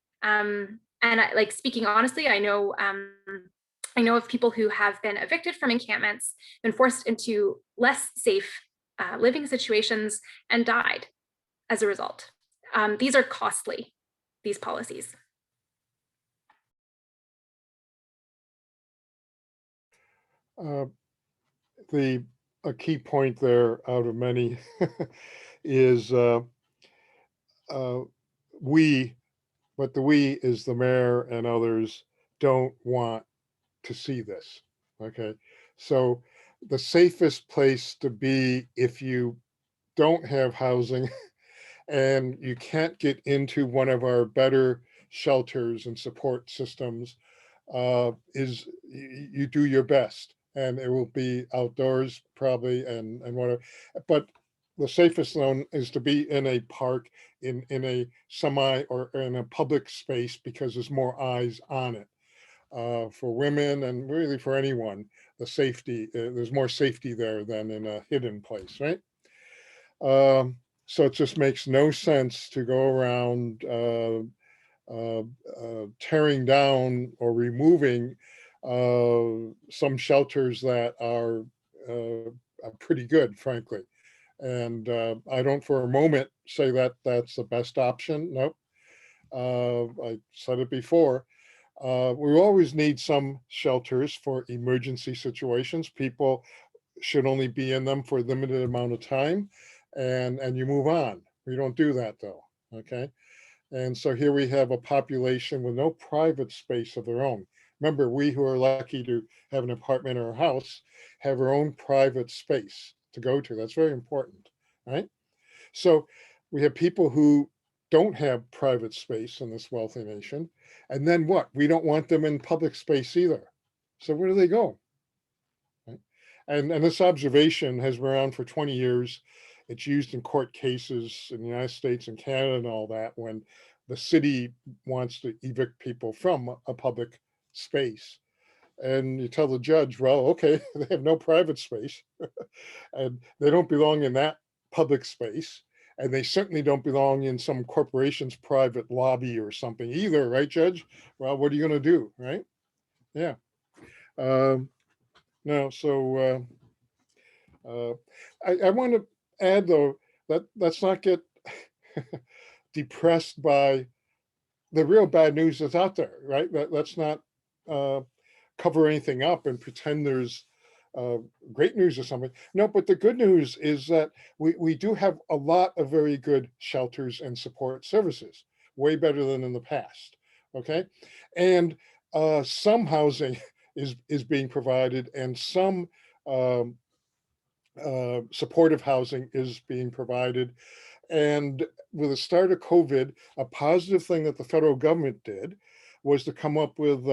And like speaking honestly, I know of people who have been evicted from encampments, been forced into less safe living situations, and died as a result. These are costly, these policies. A key point there out of many is we, but the we is the mayor and others, don't want to see this. Okay, so the safest place to be if you don't have housing and you can't get into one of our better shelters and support systems is you do your best, and it will be outdoors probably and whatever. But the safest zone is to be in a park, in a semi or in a public space, because there's more eyes on it. For women and really for anyone, the safety, there's more safety there than in a hidden place, right? So it just makes no sense to go around tearing down or removing some shelters that are pretty good, frankly. And I don't for a moment say that that's the best option. Nope. I said it before. We always need some shelters for emergency situations. People should only be in them for a limited amount of time, and you move on. We don't do that though, okay? And so here we have a population with no private space of their own. Remember, we who are lucky to have an apartment or a house have our own private space to go to. That's very important, right? So we have people who don't have private space in this wealthy nation. And then what? We don't want them in public space either. So where do they go? Right? And this observation has been around for 20 years. It's used in court cases in the United States and Canada and all that, when the city wants to evict people from a public space. And you tell the judge, well, okay, they have no private space and they don't belong in that public space. And they certainly don't belong in some corporation's private lobby or something either, right, Judge? Well, what are you going to do, right? Yeah. No, so I want to add, though, that let's not get depressed by the real bad news that's out there, right? Let's not cover anything up and pretend there's great news or something. No, but the good news is that we do have a lot of very good shelters and support services, way better than in the past. Okay, and some housing is being provided, and some supportive housing is being provided. And with the start of COVID, a positive thing that the federal government did was to come up with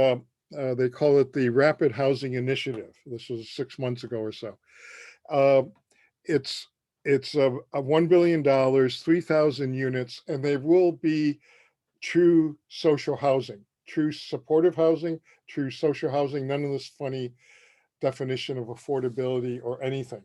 they call it the Rapid Housing Initiative. This was 6 months ago or so. It's a $1 billion, 3,000 units, and they will be true social housing, true supportive housing, true social housing, none of this funny definition of affordability or anything.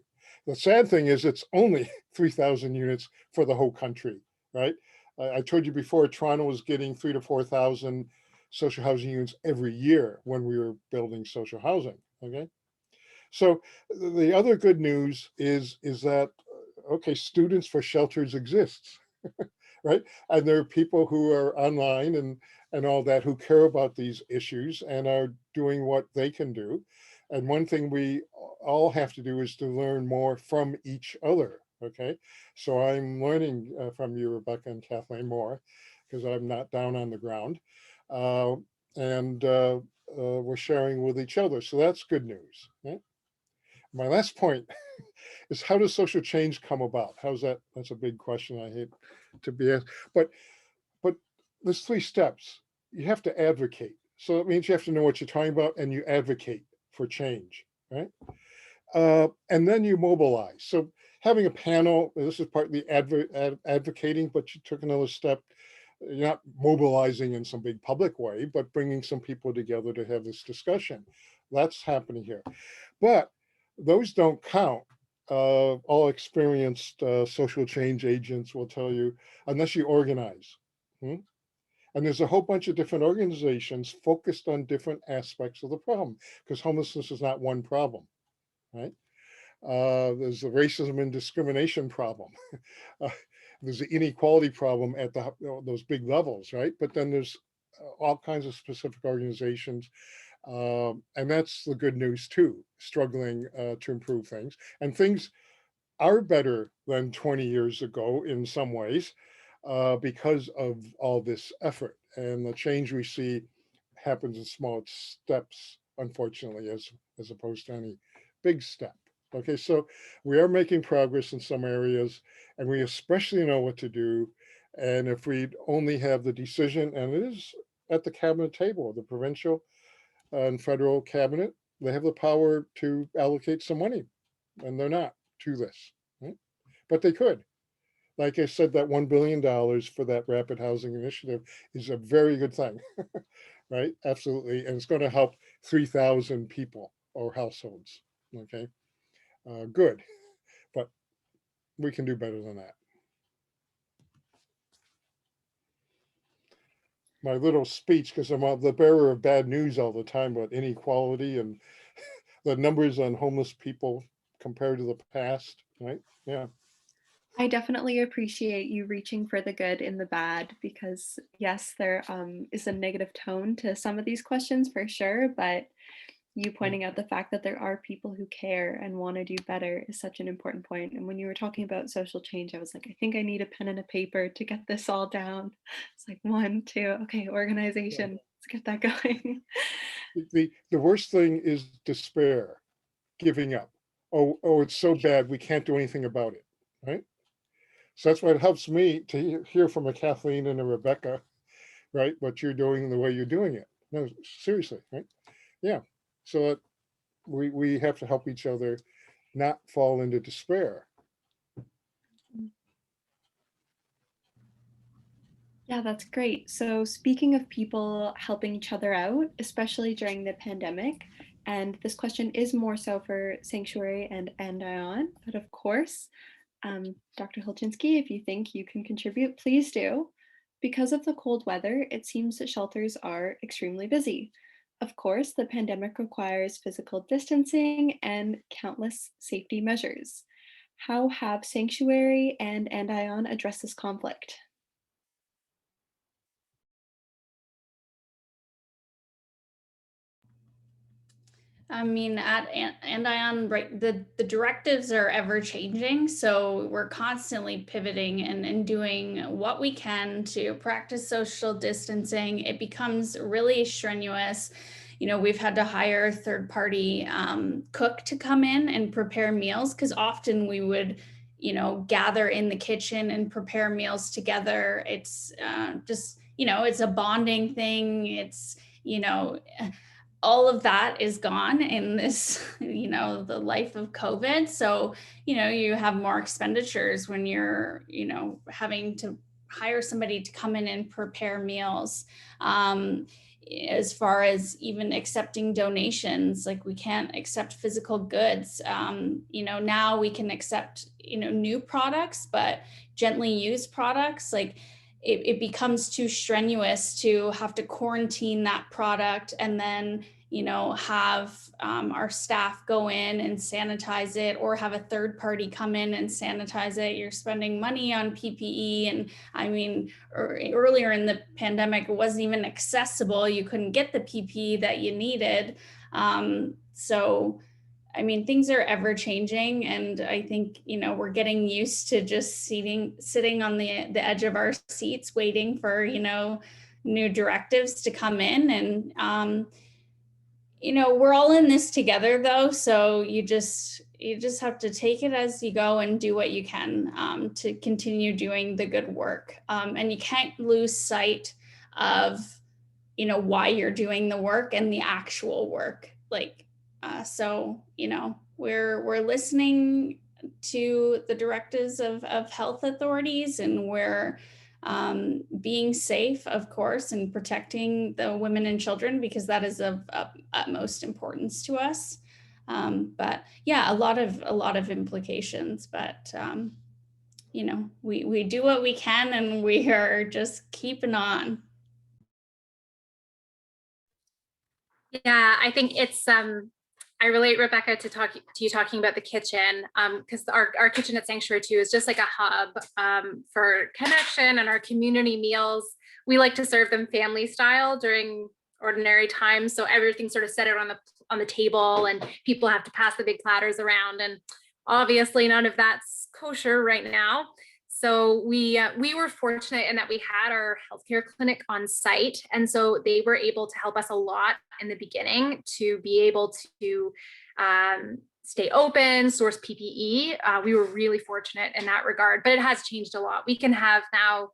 The sad thing is it's only 3,000 units for the whole country, right? I told you before, Toronto was getting 3,000 to 4,000 social housing units every year when we were building social housing, okay? So the other good news is that, okay, Students for Shelters exists, right? And there are people who are online and all that who care about these issues and are doing what they can do. And one thing we all have to do is to learn more from each other, okay? So I'm learning from you, Rebecca and Kathleen, more, because I'm not down on the ground. And we're sharing with each other. So that's good news. Right? My last point is, how does social change come about? How's that? That's a big question. I hate to be asked, but there's 3 steps. You have to advocate. So that means you have to know what you're talking about and you advocate for change, right? And then you mobilize. So having a panel, this is partly advocating, but you took another step. You're not mobilizing in some big public way, but bringing some people together to have this discussion. That's happening here. But those don't count. All experienced social change agents will tell you, unless you organize. And there's a whole bunch of different organizations focused on different aspects of the problem, because homelessness is not one problem, right? There's the racism and discrimination problem. There's the inequality problem at those big levels, right? But then there's all kinds of specific organizations. And that's the good news too, struggling to improve things. And things are better than 20 years ago in some ways because of all this effort. And the change we see happens in small steps, unfortunately, as opposed to any big step. Okay, so we are making progress in some areas, and we especially know what to do. And if we only have the decision, and it is at the cabinet table, the provincial and federal cabinet, they have the power to allocate some money, and they're not to this, right? But they could. Like I said, that $1 billion for that rapid housing initiative is a very good thing, right? Absolutely. And it's going to help 3,000 people or households, okay? Good, but we can do better than that. My little speech, because I'm the bearer of bad news all the time about inequality and the numbers on homeless people compared to the past, right? Yeah. I definitely appreciate you reaching for the good in the bad, because yes, there is a negative tone to some of these questions for sure, but you pointing out the fact that there are people who care and want to do better is such an important point. And when you were talking about social change, I was like, I think I need a pen and a paper to get this all down. It's like 1, 2, okay, organization, let's get that going. The worst thing is despair, giving up. Oh, it's so bad, we can't do anything about it, right? So that's why it helps me to hear from a Kathleen and a Rebecca, right? What you're doing, the way you're doing it. No, seriously, right? Yeah. So that we have to help each other not fall into despair. Yeah, that's great. So speaking of people helping each other out, especially during the pandemic, and this question is more so for Sanctuary and Anduhyaun, but of course, Dr. Hulchanski, if you think you can contribute, please do. Because of the cold weather, it seems that shelters are extremely busy. Of course, the pandemic requires physical distancing and countless safety measures. How have Sanctuary and Anduhyaun addressed this conflict? I mean, at Andion, right, the directives are ever changing. So we're constantly pivoting and doing what we can to practice social distancing. It becomes really strenuous. You know, we've had to hire a third party cook to come in and prepare meals because often we would, you know, gather in the kitchen and prepare meals together. It's just, you know, it's a bonding thing. It's, you know, all of that is gone in this, you know, the life of COVID. So, you know, you have more expenditures when you're, you know, having to hire somebody to come in and prepare meals. As far as even accepting donations, like we can't accept physical goods. You know, now we can accept, you know, new products, but gently used products, like it becomes too strenuous to have to quarantine that product and then, you know, have our staff go in and sanitize it, or have a third party come in and sanitize it. You're spending money on PPE. And I mean, earlier in the pandemic, it wasn't even accessible. You couldn't get the PPE that you needed. So I mean, things are ever changing, and I think, you know, we're getting used to just sitting on the edge of our seats, waiting for, you know, new directives to come in. And you know, we're all in this together, though, so you just have to take it as you go and do what you can to continue doing the good work. And you can't lose sight of, you know, why you're doing the work and the actual work. Like, so, you know, we're listening to the directives of health authorities, and we're being safe, of course, and protecting the women and children, because that is of utmost importance to us. But yeah, a lot of implications, but you know, we do what we can, and we are just keeping on. Yeah, I think it's I relate, Rebecca, to you talking about the kitchen, because our kitchen at Sanctuary too is just like a hub for connection and our community meals. We like to serve them family style during ordinary times, so everything's sort of set out on the table, and people have to pass the big platters around, and obviously none of that's kosher right now. So we were fortunate in that we had our healthcare clinic on site, and so they were able to help us a lot in the beginning to be able to stay open, source PPE. We were really fortunate in that regard, but it has changed a lot. We can have now,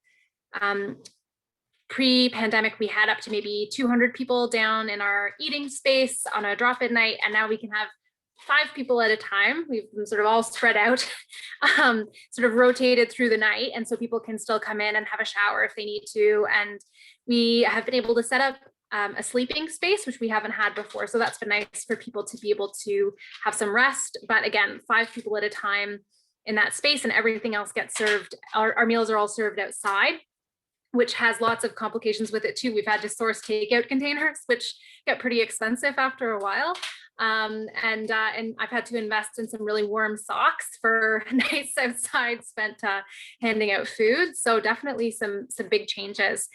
pre-pandemic, we had up to maybe 200 people down in our eating space on a drop-in night, and now we can have 5 people at a time. We've sort of all spread out, sort of rotated through the night. And so people can still come in and have a shower if they need to. And we have been able to set up a sleeping space, which we haven't had before. So that's been nice for people to be able to have some rest. But again, 5 people at a time in that space, and everything else gets served. Our meals are all served outside, which has lots of complications with it too. We've had to source takeout containers, which get pretty expensive after a while. And I've had to invest in some really warm socks for nights outside spent handing out food. So definitely some big changes.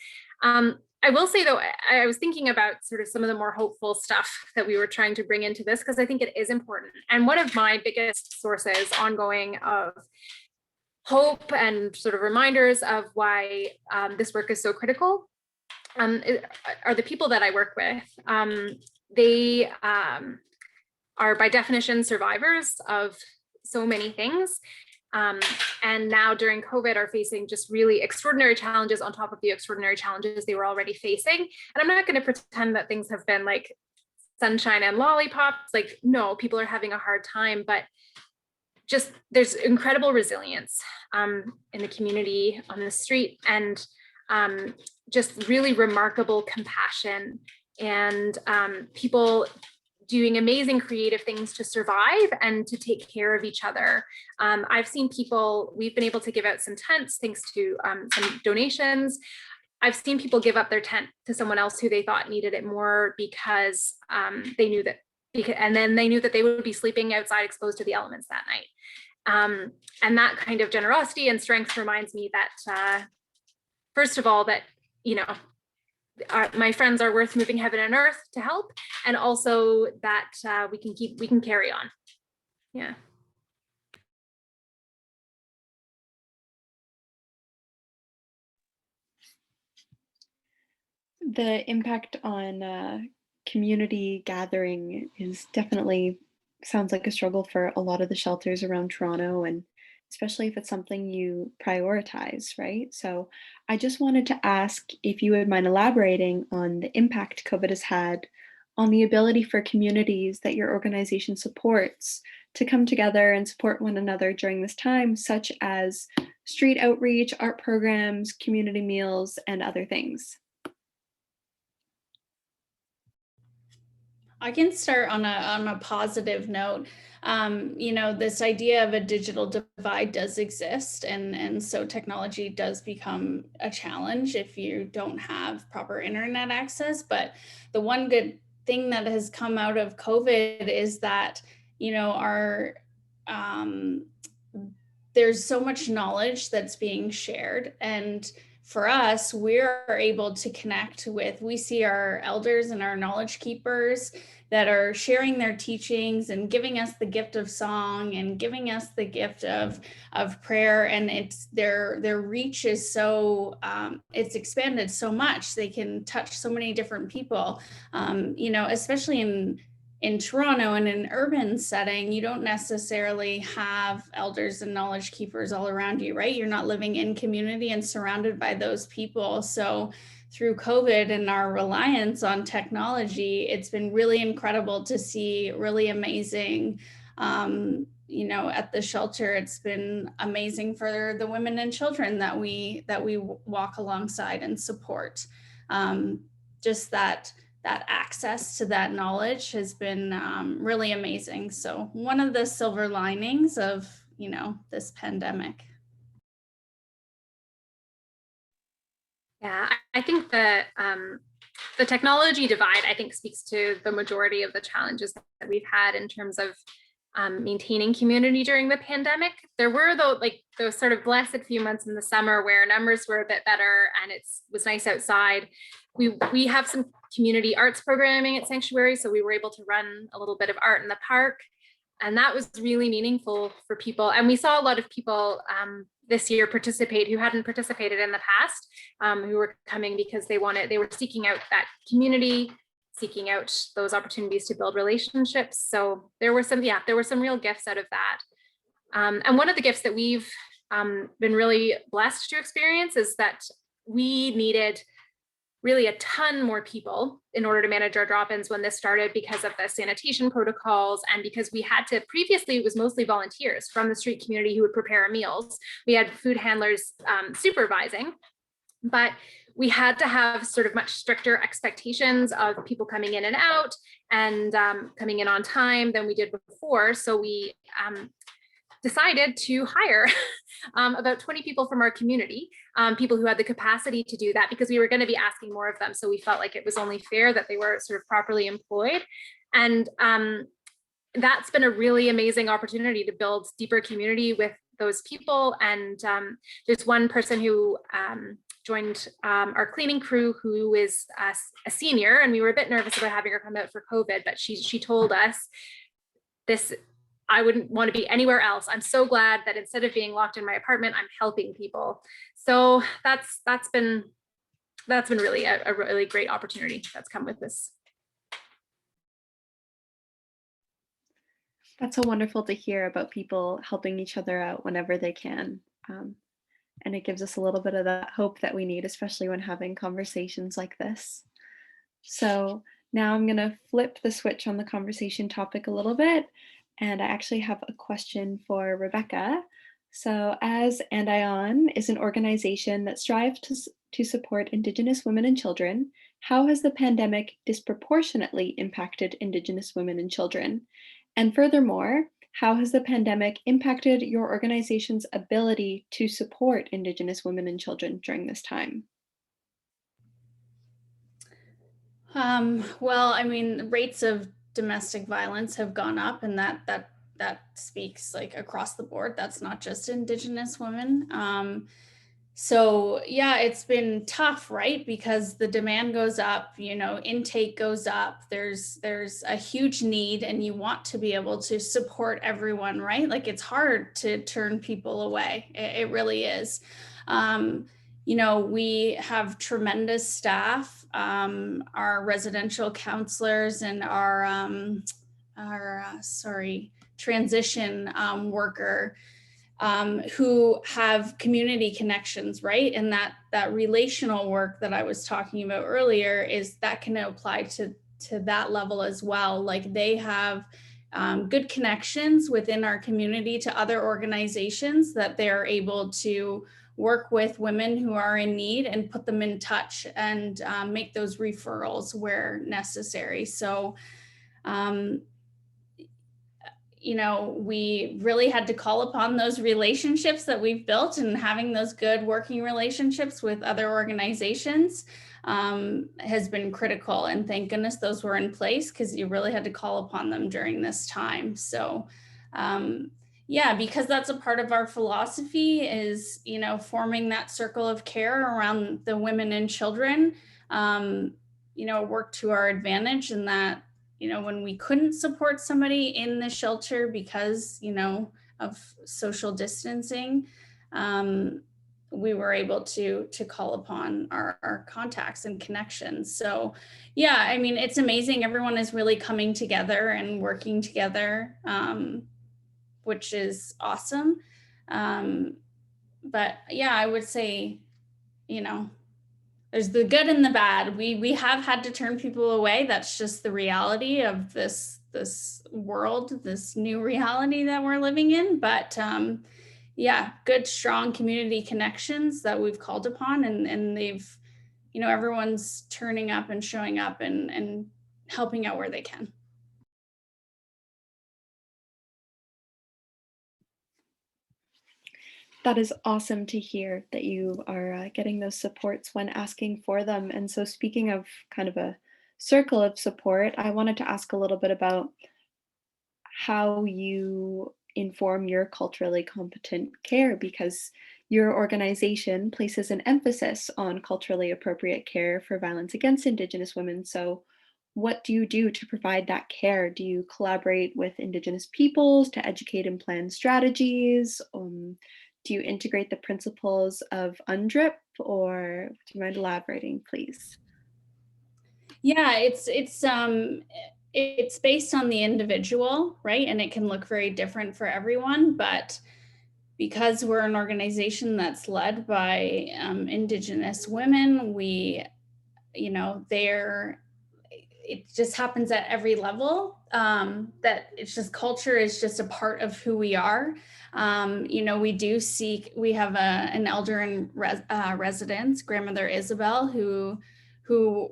I will say though, I was thinking about sort of some of the more hopeful stuff that we were trying to bring into this, because I think it is important. And one of my biggest sources ongoing of hope and sort of reminders of why this work is so critical are the people that I work with. They are by definition survivors of so many things. And now during COVID are facing just really extraordinary challenges on top of the extraordinary challenges they were already facing. And I'm not going to pretend that things have been like sunshine and lollipops. Like, no, people are having a hard time, but just there's incredible resilience in the community, on the street. And just really remarkable compassion, and people doing amazing creative things to survive and to take care of each other. I've seen people, we've been able to give out some tents thanks to some donations. I've seen people give up their tent to someone else who they thought needed it more because they knew that, and then they knew that they would be sleeping outside exposed to the elements that night. And that kind of generosity and strength reminds me that, first of all, that, you know, my friends are worth moving heaven and earth to help, and also that we can carry on. Yeah. The impact on community gathering is definitely sounds like a struggle for a lot of the shelters around Toronto, and especially if it's something you prioritize, right? So I just wanted to ask if you would mind elaborating on the impact COVID has had on the ability for communities that your organization supports to come together and support one another during this time, such as street outreach, art programs, community meals, and other things. I can start on a positive note. You know, this idea of a digital divide does exist, and so technology does become a challenge if you don't have proper internet access. But the one good thing that has come out of COVID is that, you know, there's so much knowledge that's being shared, and for us, we're able to connect with, we see our elders and our knowledge keepers that are sharing their teachings and giving us the gift of song and giving us the gift of prayer. And it's their reach is so, it's expanded so much. They can touch so many different people, you know, especially in Toronto, in an urban setting, you don't necessarily have elders and knowledge keepers all around you, right? You're not living in community and surrounded by those people. So through COVID and our reliance on technology, it's been really incredible to see really amazing, you know, at the shelter. It's been amazing for the women and children that we walk alongside and support. Just that access to that knowledge has been really amazing. So one of the silver linings of, you know, this pandemic. Yeah, I think that the technology divide, I think, speaks to the majority of the challenges that we've had in terms of maintaining community during the pandemic. There were those sort of blessed few months in the summer where numbers were a bit better and it was nice outside. We have some community arts programming at Sanctuary, so we were able to run a little bit of art in the park, and that was really meaningful for people. And we saw a lot of people this year participate who hadn't participated in the past, who were coming because they were seeking out that community, seeking out those opportunities to build relationships. So there were some real gifts out of that. And one of the gifts that we've been really blessed to experience is that we needed really a ton more people in order to manage our drop-ins when this started, because of the sanitation protocols, and because we had to, previously it was mostly volunteers from the street community who would prepare our meals. We had food handlers supervising, but we had to have sort of much stricter expectations of people coming in and out and coming in on time than we did before. So we decided to hire about 20 people from our community, people who had the capacity to do that, because we were going to be asking more of them. So we felt like it was only fair that they were sort of properly employed. And that's been a really amazing opportunity to build deeper community with those people. And there's one person who joined our cleaning crew who is a senior, and we were a bit nervous about having her come out for COVID, but she told us, I wouldn't want to be anywhere else. I'm so glad that instead of being locked in my apartment, I'm helping people. So that's been really a really great opportunity that's come with this. That's so wonderful to hear about people helping each other out whenever they can. And it gives us a little bit of that hope that we need, especially when having conversations like this. So now I'm going to flip the switch on the conversation topic a little bit. And I actually have a question for Rebecca. So as Anduhyaun is an organization that strives to support Indigenous women and children? How has the pandemic disproportionately impacted Indigenous women and children? And furthermore, how has the pandemic impacted your organization's ability to support Indigenous women and children during this time? Well, I mean, rates of domestic violence have gone up, and that speaks like across the board. That's not just Indigenous women. So yeah, it's been tough, right? Because the demand goes up, you know, intake goes up. There's a huge need, and you want to be able to support everyone, right? Like it's hard to turn people away. It really is. You know, we have tremendous staff. Our residential counselors and our transition worker who have community connections, right? And that relational work that I was talking about earlier is that can apply to that level as well. Like they have good connections within our community to other organizations that they're able to work with women who are in need and put them in touch and make those referrals where necessary. So, you know, we really had to call upon those relationships that we've built, and having those good working relationships with other organizations has been critical. And thank goodness those were in place, because you really had to call upon them during this time. So yeah, because that's a part of our philosophy is, you know, forming that circle of care around the women and children, you know, work to our advantage. And that, you know, when we couldn't support somebody in the shelter because, you know, of social distancing, we were able to call upon our contacts and connections. So yeah, I mean, it's amazing. Everyone is really coming together and working together, which is awesome. But yeah, I would say, you know, there's the good and the bad. We have had to turn people away. That's just the reality of this world, this new reality that we're living in. But yeah, good, strong community connections that we've called upon, and they've, you know, everyone's turning up and showing up and helping out where they can. That is awesome to hear that you are getting those supports when asking for them. And so, speaking of kind of a circle of support, I wanted to ask a little bit about how you inform your culturally competent care, because your organization places an emphasis on culturally appropriate care for violence against Indigenous women. So, what do you do to provide that care? Do you collaborate with Indigenous peoples to educate and plan strategies? Do you integrate the principles of UNDRIP, or do you mind elaborating, please? Yeah, it's based on the individual, right? And it can look very different for everyone, but because we're an organization that's led by Indigenous women, we, you know, it just happens at every level. That it's just culture is just a part of who we are. You know, we have an elder in residence, Grandmother Isabel, who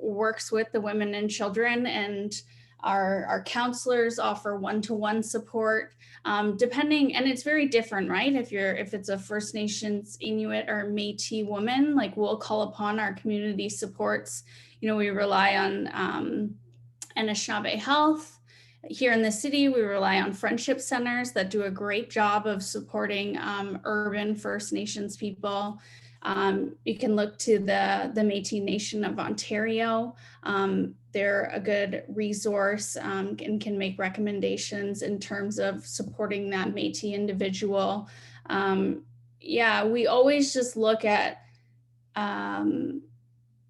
works with the women and children, and our counselors offer one-to-one support, depending, and it's very different, right? If it's a First Nations, Inuit, or Métis woman, like we'll call upon our community supports. You know, we rely on Anishinaabe Health. Here in the city, we rely on friendship centers that do a great job of supporting urban First Nations people. You can look to the Métis Nation of Ontario. They're a good resource and can make recommendations in terms of supporting that Métis individual. Yeah, we always just look at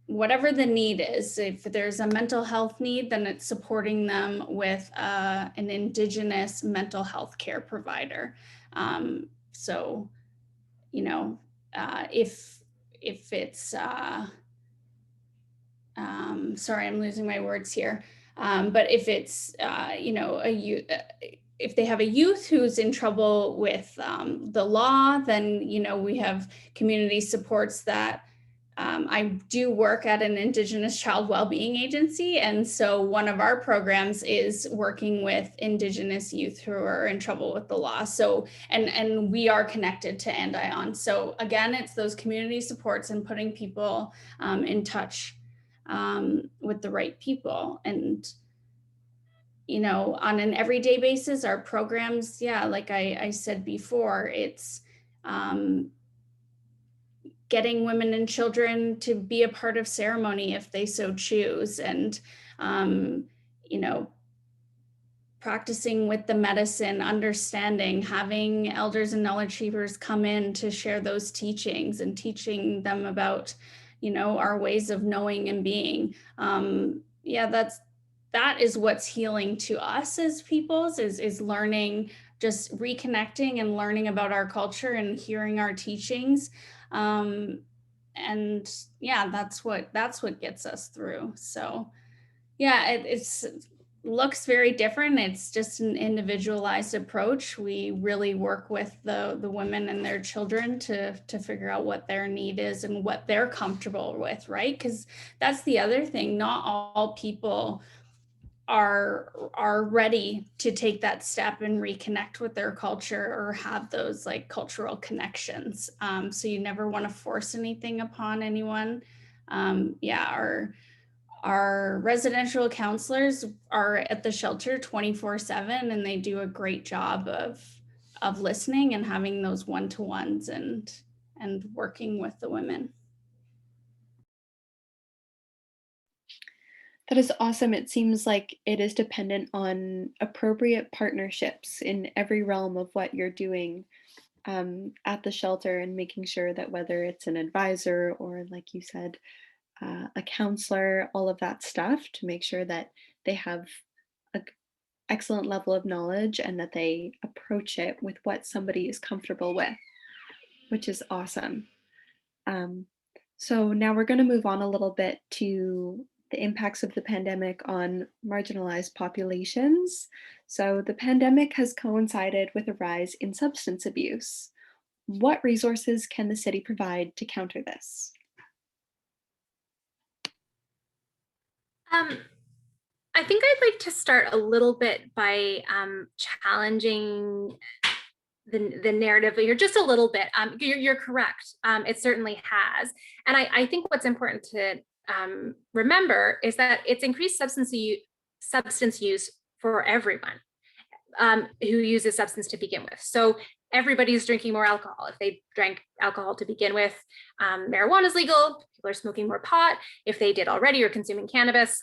whatever the need is. If there's a mental health need, then it's supporting them with an Indigenous mental health care provider. So, you know, if it's, sorry, I'm losing my words here. But if it's, you know, if they have a youth who's in trouble with the law, then, you know, we have community supports that I do work at an Indigenous child wellbeing agency. And so one of our programs is working with Indigenous youth who are in trouble with the law. So, and we are connected to Anduhyaun. So again, it's those community supports and putting people in touch with the right people. And, you know, on an everyday basis, our programs, yeah, like I said before, it's getting women and children to be a part of ceremony if they so choose, and you know, practicing with the medicine, understanding, having elders and knowledge keepers come in to share those teachings and teaching them about, you know, our ways of knowing and being. Yeah, that is what's healing to us as peoples, is learning, just reconnecting and learning about our culture and hearing our teachings. And yeah, that's what gets us through. So yeah, it's looks very different. It's just an individualized approach. We really work with the women and their children to figure out what their need is and what they're comfortable with, right? Because that's the other thing. Not all people are ready to take that step and reconnect with their culture or have those like cultural connections. So you never want to force anything upon anyone. Yeah, our residential counselors are at the shelter 24/7, and they do a great job of listening and having those one-to-ones and working with the women. That is awesome. It seems like it is dependent on appropriate partnerships in every realm of what you're doing at the shelter, and making sure that whether it's an advisor or, like you said, a counselor, all of that stuff, to make sure that they have an excellent level of knowledge and that they approach it with what somebody is comfortable with, which is awesome. So now we're going to move on a little bit to the impacts of the pandemic on marginalized populations. So the pandemic has coincided with a rise in substance abuse. What resources can the city provide to counter this? I think I'd like to start a little bit by challenging the narrative here just a little bit. You're correct. It certainly has. And I think what's important to remember is that it's increased substance use for everyone who uses substance to begin with. So everybody's drinking more alcohol. If they drank alcohol to begin with, marijuana is legal. People are smoking more pot. If they did already or consuming cannabis.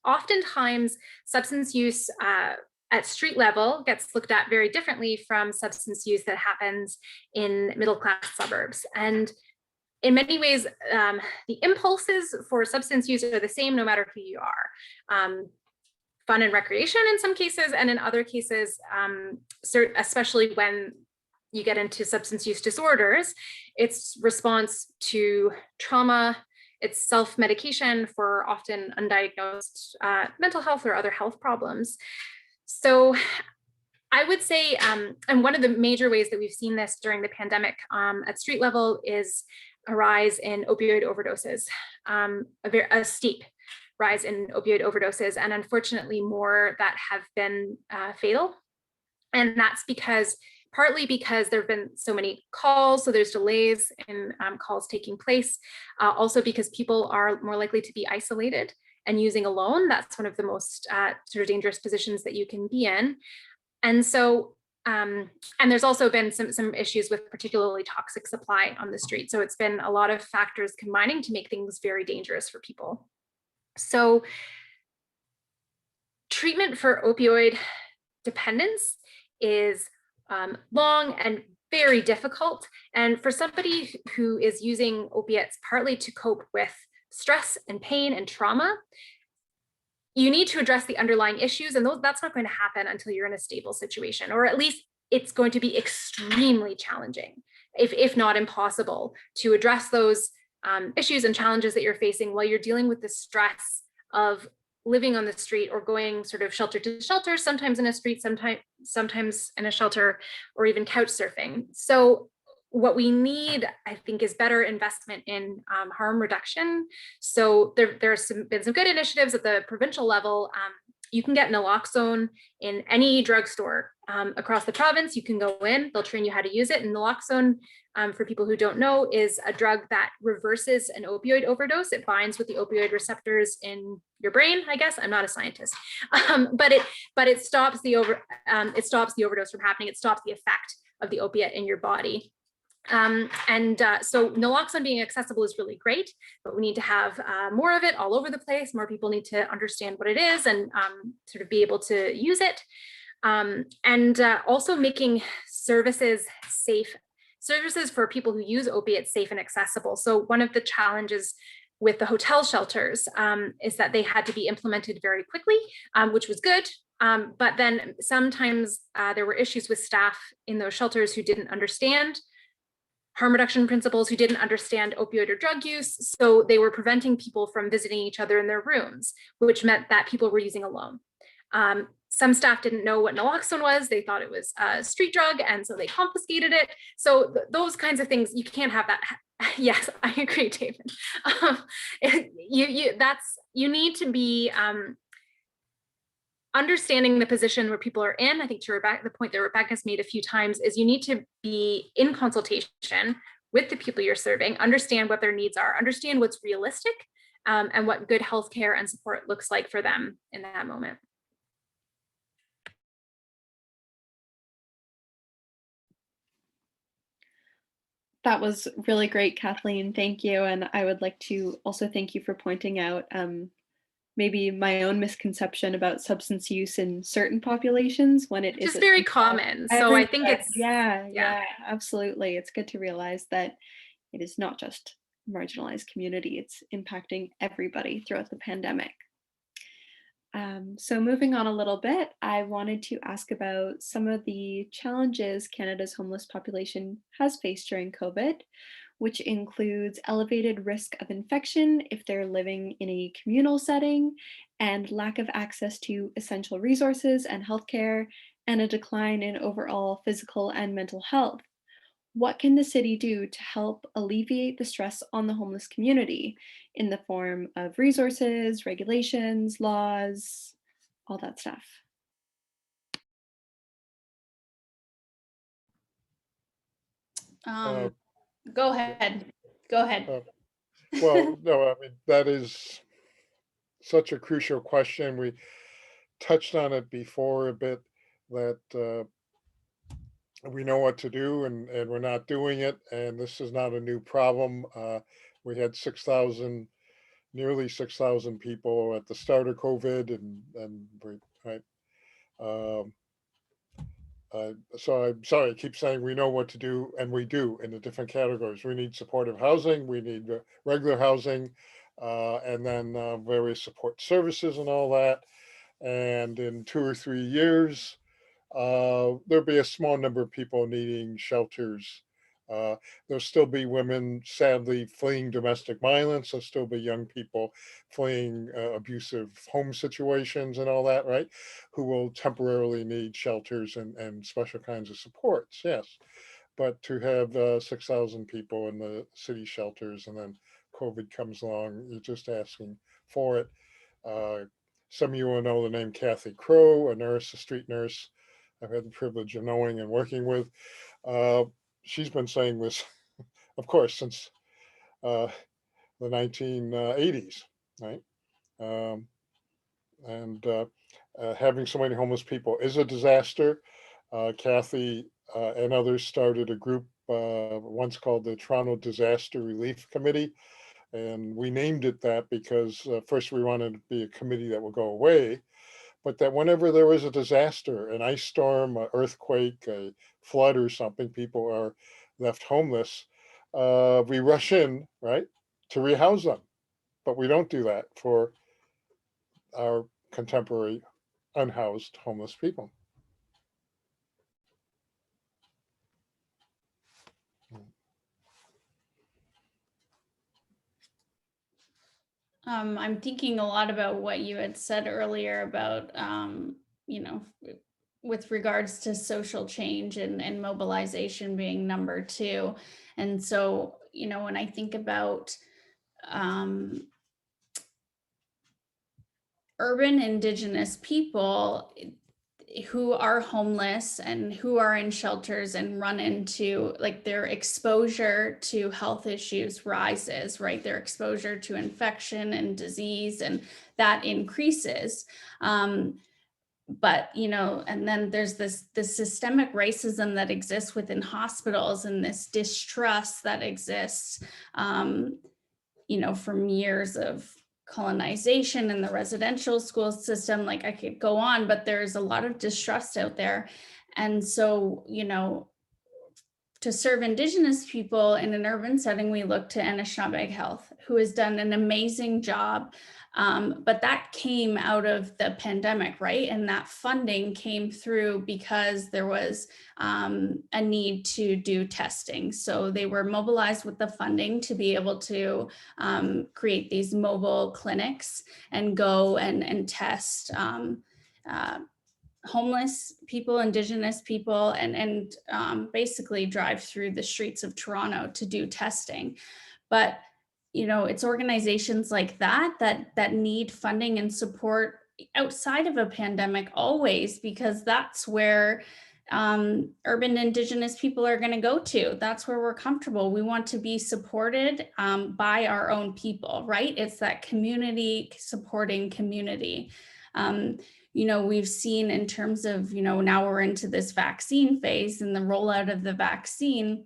Oftentimes, substance use at street level gets looked at very differently from substance use that happens in middle-class suburbs. And in many ways, the impulses for substance use are the same no matter who you are. Fun and recreation in some cases, and in other cases, especially when you get into substance use disorders, it's response to trauma, it's self-medication for often undiagnosed mental health or other health problems. So I would say, and one of the major ways that we've seen this during the pandemic at street level is a rise in opioid overdoses, a steep rise in opioid overdoses, and unfortunately more that have been fatal. And that's partly because there have been so many calls, so there's delays in calls taking place. Also because people are more likely to be isolated and using alone. That's one of the most sort of dangerous positions that you can be in. And so, and there's also been some issues with particularly toxic supply on the street. So it's been a lot of factors combining to make things very dangerous for people. So treatment for opioid dependence is long and very difficult. And for somebody who is using opiates partly to cope with stress and pain and trauma, you need to address the underlying issues, and that's not going to happen until you're in a stable situation, or at least it's going to be extremely challenging, if not impossible, to address those issues and challenges that you're facing while you're dealing with the stress of living on the street or going sort of shelter to shelter, sometimes in a street, sometimes in a shelter, or even couch surfing. So what we need, I think, is better investment in harm reduction. So there's been some good initiatives at the provincial level. You can get naloxone in any drugstore across the province. You can go in, they'll train you how to use it. And naloxone, for people who don't know, is a drug that reverses an opioid overdose. It binds with the opioid receptors in your brain, I guess. I'm not a scientist, but it stops the overdose from happening. It stops the effect of the opiate in your body. So naloxone being accessible is really great, but we need to have more of it all over the place. More people need to understand what it is and sort of be able to use it. Also making services safe, services for people who use opiates safe and accessible. So one of the challenges with the hotel shelters is that they had to be implemented very quickly, which was good. But then sometimes there were issues with staff in those shelters who didn't understand harm reduction principles, who didn't understand opioid or drug use. So they were preventing people from visiting each other in their rooms, which meant that people were using alone. Some staff didn't know what naloxone was. They thought it was a street drug, and so they confiscated it. So those kinds of things, you can't have that. Yes, I agree, David. You need to be understanding the position where people are in. I think to Rebecca, the point that Rebecca's made a few times is you need to be in consultation with the people you're serving, understand what their needs are, understand what's realistic, and what good healthcare and support looks like for them in that moment. That was really great, Kathleen. Thank you. And I would like to also thank you for pointing out maybe my own misconception about substance use in certain populations when it is just very common. So I think it's yeah, absolutely. It's good to realize that it is not just a marginalized community, it's impacting everybody throughout the pandemic. So moving on a little bit, I wanted to ask about some of the challenges Canada's homeless population has faced during COVID, which includes elevated risk of infection if they're living in a communal setting, and lack of access to essential resources and healthcare, and a decline in overall physical and mental health. What can the city do to help alleviate the stress on the homeless community in the form of resources, regulations, laws, all that stuff? Go ahead. Go ahead. Well, no, I mean, that is such a crucial question. We touched on it before a bit, that we know what to do, and we're not doing it. And this is not a new problem. We had 6,000, nearly 6,000 people at the start of COVID, and right. Um, so I'm sorry, I keep saying we know what to do, and we do in the different categories. We need supportive housing, we need regular housing, and then various support services and all that. And in 2 or 3 years, there'll be a small number of people needing shelters. There'll still be women, sadly, fleeing domestic violence. There'll still be young people fleeing abusive home situations and all that, right? Who will temporarily need shelters and special kinds of supports, yes. But to have 6,000 people in the city shelters, and then COVID comes along, you're just asking for it. Some of you will know the name Kathy Crow, a nurse, a street nurse I've had the privilege of knowing and working with. She's been saying this, of course, since the 1980s, right? Having so many homeless people is a disaster. Kathy and others started a group once called the Toronto Disaster Relief Committee. And we named it that because first we wanted to be a committee that would go away, but that whenever there was a disaster, an ice storm, an earthquake, a flood or something, people are left homeless, we rush in, right, to rehouse them. But we don't do that for our contemporary unhoused homeless people. I'm thinking a lot about what you had said earlier about, with regards to social change and mobilization being number 2. And so, you know, when I think about urban Indigenous people who are homeless and who are in shelters and run into, like, their exposure to health issues rises, right? Their exposure to infection and disease, and that increases. But, you know, and then there's this systemic racism that exists within hospitals, and this distrust that exists, you know, from years of colonization in the residential school system. Like, I could go on, but there's a lot of distrust out there. And so, you know, to serve Indigenous people in an urban setting, we look to Anishinaabe Health, who has done an amazing job. But that came out of the pandemic, right? And that funding came through because there was a need to do testing. So they were mobilized with the funding to be able to create these mobile clinics and go and test homeless people, Indigenous people, and basically drive through the streets of Toronto to do testing. But, you know, it's organizations like that need funding and support outside of a pandemic always, because that's where urban Indigenous people are going to go to. That's where we're comfortable. We want to be supported by our own people, right? It's that community supporting community. You know, we've seen in terms of, you know, now we're into this vaccine phase and the rollout of the vaccine.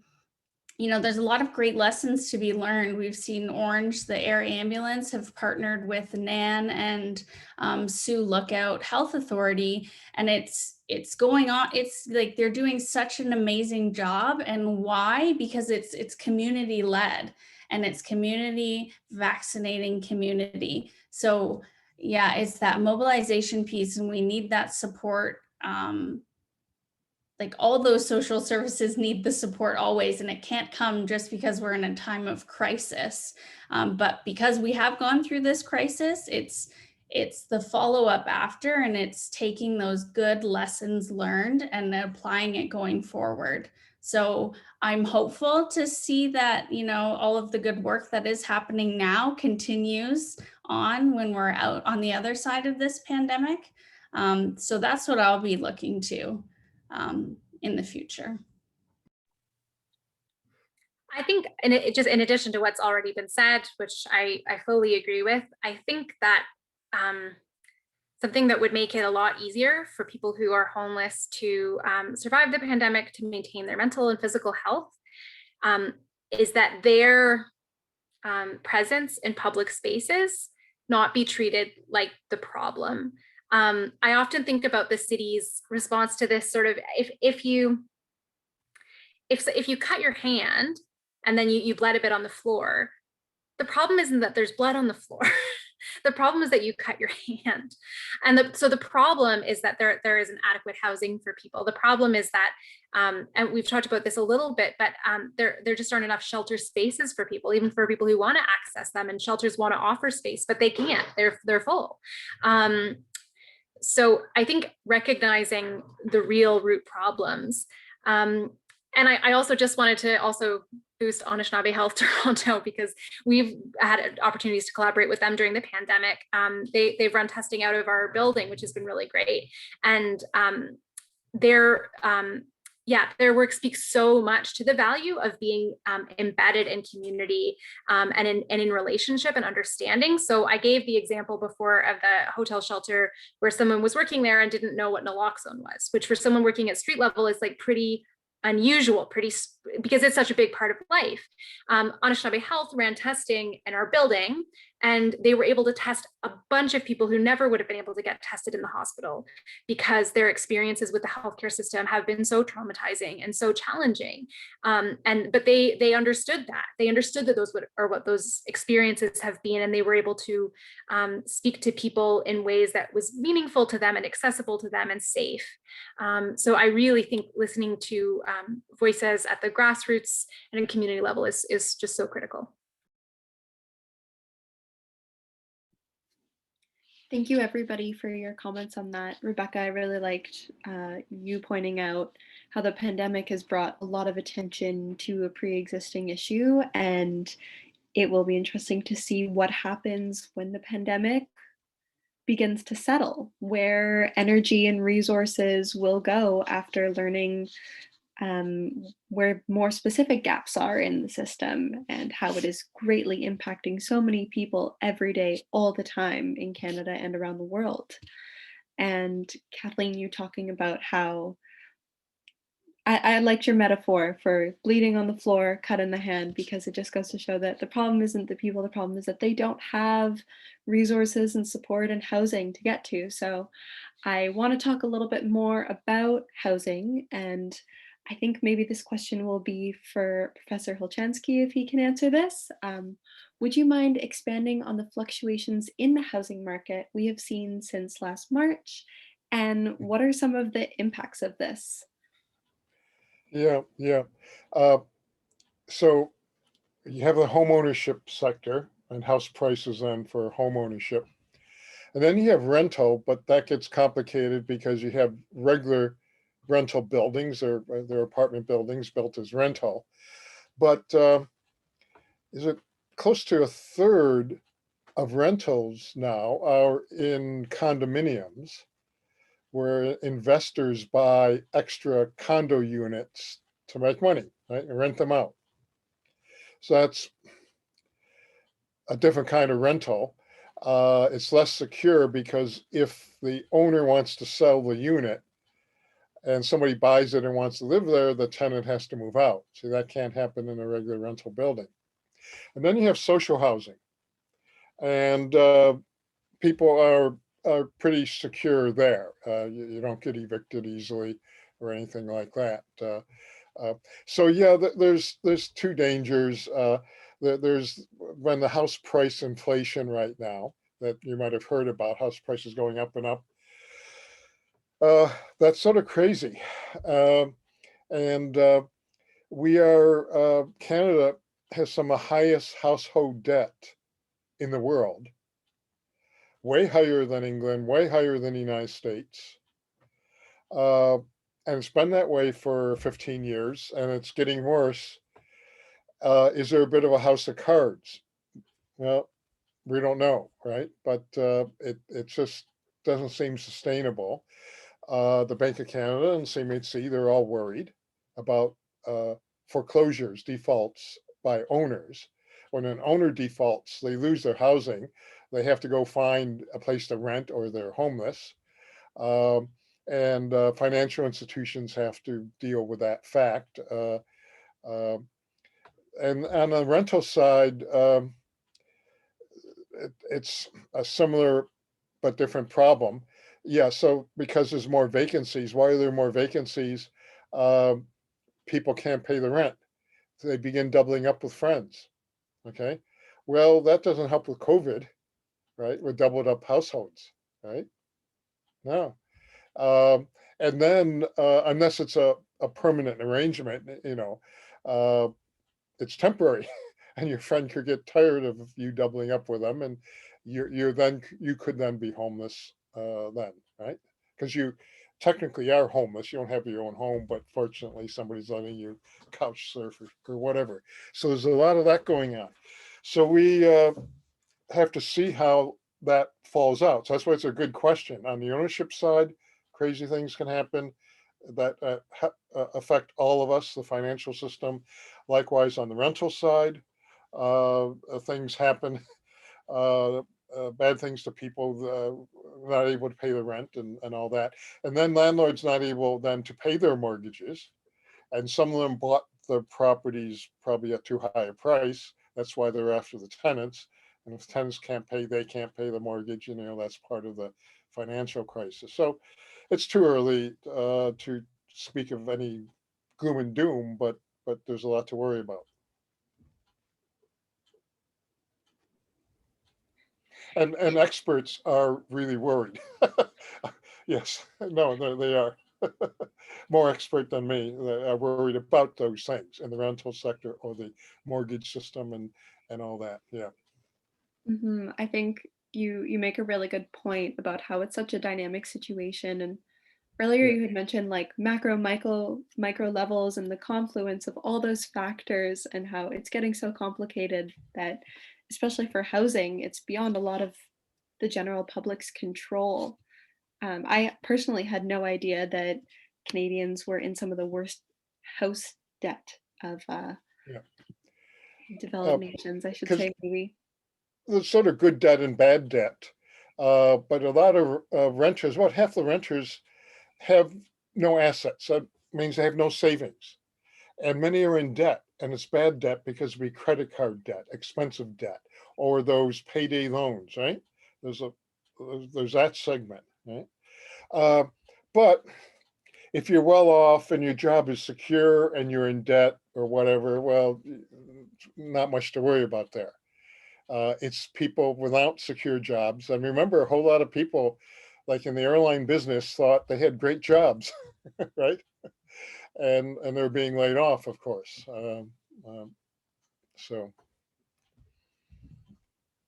You know, there's a lot of great lessons to be learned. We've seen Orange, the air ambulance, have partnered with NAN and Sioux Lookout Health Authority, and it's going on. It's like they're doing such an amazing job. And why? Because it's community led, and it's community vaccinating community. So yeah, it's that mobilization piece, and we need that support. Like, all those social services need the support always, and it can't come just because we're in a time of crisis. But because we have gone through this crisis, it's the follow-up after, and it's taking those good lessons learned and applying it going forward. So I'm hopeful to see that, you know, all of the good work that is happening now continues on when we're out on the other side of this pandemic. So that's what I'll be looking to in the future. I think, and it just in addition to what's already been said, which I fully agree with, I think that something that would make it a lot easier for people who are homeless to survive the pandemic, to maintain their mental and physical health, is that their presence in public spaces not be treated like the problem. I often think about the city's response to this sort of, if you cut your hand and then you bled a bit on the floor, the problem isn't that there's blood on the floor. The problem is that you cut your hand. And so the problem is that there isn't adequate housing for people. The problem is that, and we've talked about this a little bit, but there just aren't enough shelter spaces for people, even for people who want to access them, and shelters want to offer space, but they can't, they're full. So I think recognizing the real root problems. And I also just wanted to also boost Anishinaabe Health Toronto, because we've had opportunities to collaborate with them during the pandemic. They've run testing out of our building, which has been really great. And their work speaks so much to the value of being embedded in community and in relationship and understanding. So I gave the example before of the hotel shelter where someone was working there and didn't know what naloxone was, which for someone working at street level is like pretty unusual, because it's such a big part of life. Anishinaabe Health ran testing in our building, and they were able to test a bunch of people who never would have been able to get tested in the hospital, because their experiences with the healthcare system have been so traumatizing and so challenging. But they understood that. They understood that those are what those experiences have been, and they were able to speak to people in ways that was meaningful to them and accessible to them and safe. So I really think listening to voices at the grassroots and in community level is just so critical. Thank you, everybody, for your comments on that. Rebecca, I really liked you pointing out how the pandemic has brought a lot of attention to a pre-existing issue, and it will be interesting to see what happens when the pandemic begins to settle, where energy and resources will go after learning where more specific gaps are in the system and how it is greatly impacting so many people every day, all the time in Canada and around the world. And Kathleen, you talking about how I liked your metaphor for bleeding on the floor, cut in the hand, because it just goes to show that the problem isn't the people, the problem is that they don't have resources and support and housing to get to. So I want to talk a little bit more about housing, and I think maybe this question will be for Professor Hulchanski if he can answer this. Would you mind expanding on the fluctuations in the housing market we have seen since last March, and what are some of the impacts of this? Yeah, yeah. Uh, so you have the home ownership sector and house prices then for home ownership. And then you have rental, but that gets complicated because you have regular rental buildings or they're apartment buildings built as rental. But is it close to a third of rentals now are in condominiums where investors buy extra condo units to make money, right, and rent them out. So that's a different kind of rental. It's less secure because if the owner wants to sell the unit and somebody buys it and wants to live there, the tenant has to move out. See, that can't happen in a regular rental building. And then you have social housing, and people are pretty secure there. You don't get evicted easily or anything like that. So yeah, there's two dangers. There's when the house price inflation right now that you might have heard about, house prices going up and up. That's sort of crazy, and we are Canada has some of the highest household debt in the world, way higher than England, way higher than the United States. Uh, and it's been that way for 15 years, and it's getting worse. Is there a bit of a house of cards? Well, we don't know, right? But it just doesn't seem sustainable. The Bank of Canada and CMHC, they're all worried about foreclosures, defaults by owners. When an owner defaults, they lose their housing. They have to go find a place to rent or they're homeless. And financial institutions have to deal with that fact. And on the rental side, it's a similar but different problem. Yeah, so because there's more vacancies, why are there more vacancies? People can't pay the rent. So they begin doubling up with friends. Okay. Well, that doesn't help with COVID, right? With doubled up households, right? No. And then unless it's a permanent arrangement, uh, it's temporary. And your friend could get tired of you doubling up with them, and you could then be homeless then, right? Because you technically are homeless. You don't have your own home, but fortunately somebody's letting you couch surf or whatever. So there's a lot of that going on. So we have to see how that falls out. So that's why it's a good question. On the ownership side, crazy things can happen that affect all of us, the financial system. Likewise, on the rental side, things happen, bad things to people not able to pay the rent and all that. And then landlords not able then to pay their mortgages. And some of them bought the properties probably at too high a price. That's why they're after the tenants. And if tenants can't pay, they can't pay the mortgage. That's part of the financial crisis. So it's too early to speak of any gloom and doom, but there's a lot to worry about. And experts are really worried. Yes, no, they are more expert than me. They are worried about those things in the rental sector or the mortgage system and all that. Yeah. I think you make a really good point about how it's such a dynamic situation. And earlier Yeah. you had mentioned like macro, micro levels and the confluence of all those factors and how it's getting so complicated that, especially for housing, it's beyond a lot of the general public's control. I personally had no idea that Canadians were in some of the worst house debt of Yeah. developed nations, I should 'Cause say, maybe. there's sort of good debt and bad debt. But a lot of renters, about half the renters have no assets. That means they have no savings. And many are in debt, and it's bad debt because we credit card debt, expensive debt, or those payday loans, right? There's that segment, right? But if you're well off and your job is secure and you're in debt or whatever, well, not much to worry about there. It's people without secure jobs. And remember, a whole lot of people, like in the airline business, thought they had great jobs, right? And they're being laid off, of course. So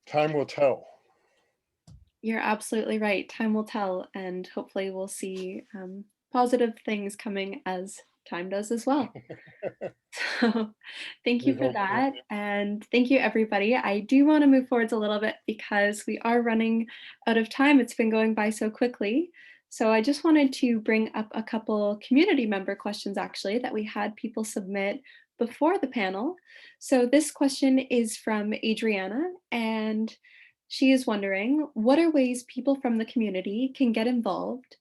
time will tell. You're absolutely right. Time will tell, and hopefully we'll see positive things coming as time does as well. So thank We you for hope so. that. And thank you, everybody. I do want to move forwards a little bit because we are running out of time. It's been going by so quickly. So I just wanted to bring up a couple community member questions, actually, that we had people submit before the panel. So this question is from Adriana, and she is wondering, what are ways people from the community can get involved?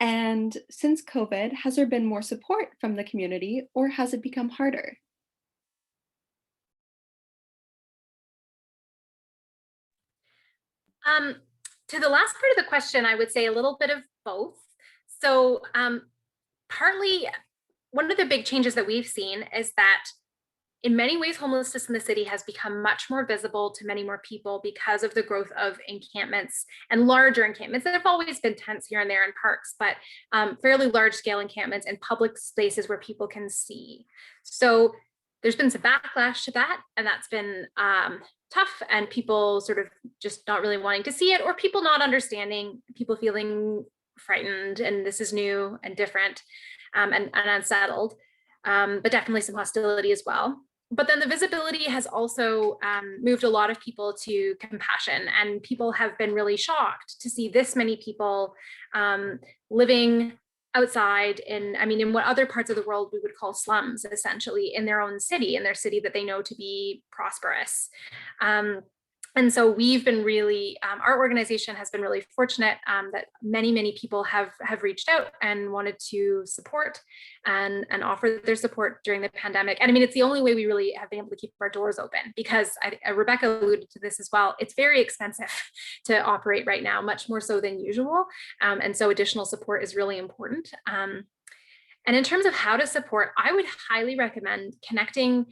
And since COVID, has there been more support from the community or has it become harder? To the last part of the question, I would say a little bit of both. So partly, one of the big changes that we've seen is that in many ways, homelessness in the city has become much more visible to many more people because of the growth of encampments and larger encampments. There have always been tents here and there in parks, but fairly large scale encampments in public spaces where people can see. So there's been some backlash to that, and that's been tough, and people sort of just not really wanting to see it, or people not understanding, people feeling frightened, and this is new and different and unsettled, but definitely some hostility as well. But then the visibility has also moved a lot of people to compassion, and people have been really shocked to see this many people living outside in what other parts of the world we would call slums, essentially, in their own city, in their city that they know to be prosperous. And so we've been really, our organization has been really fortunate that many people have reached out and wanted to support and offer their support during the pandemic. And it's the only way we really have been able to keep our doors open, because Rebecca alluded to this as well. It's very expensive to operate right now, much more so than usual. And so additional support is really important. And in terms of how to support, I would highly recommend connecting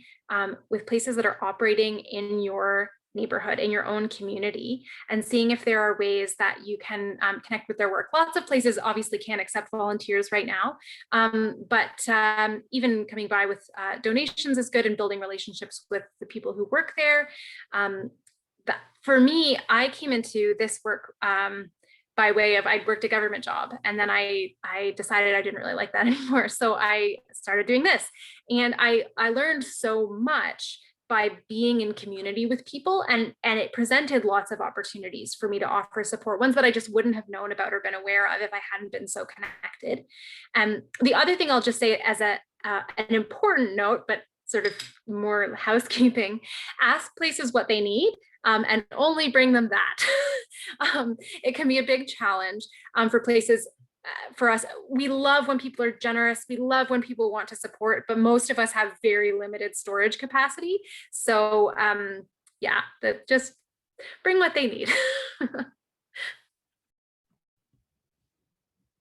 with places that are operating in your neighborhood, in your own community, and seeing if there are ways that you can connect with their work. Lots of places obviously can't accept volunteers right now, but even coming by with donations is good, and building relationships with the people who work there. For me, I came into this work by way of, I'd worked a government job, and then I decided I didn't really like that anymore. So I started doing this, and I learned so much by being in community with people, and it presented lots of opportunities for me to offer support, ones that I just wouldn't have known about or been aware of if I hadn't been so connected. And the other thing I'll just say as an important note, but sort of more housekeeping, ask places what they need, and only bring them that. It can be a big challenge for places. For us, we love when people are generous. We love when people want to support, but most of us have very limited storage capacity. So yeah, just bring what they need.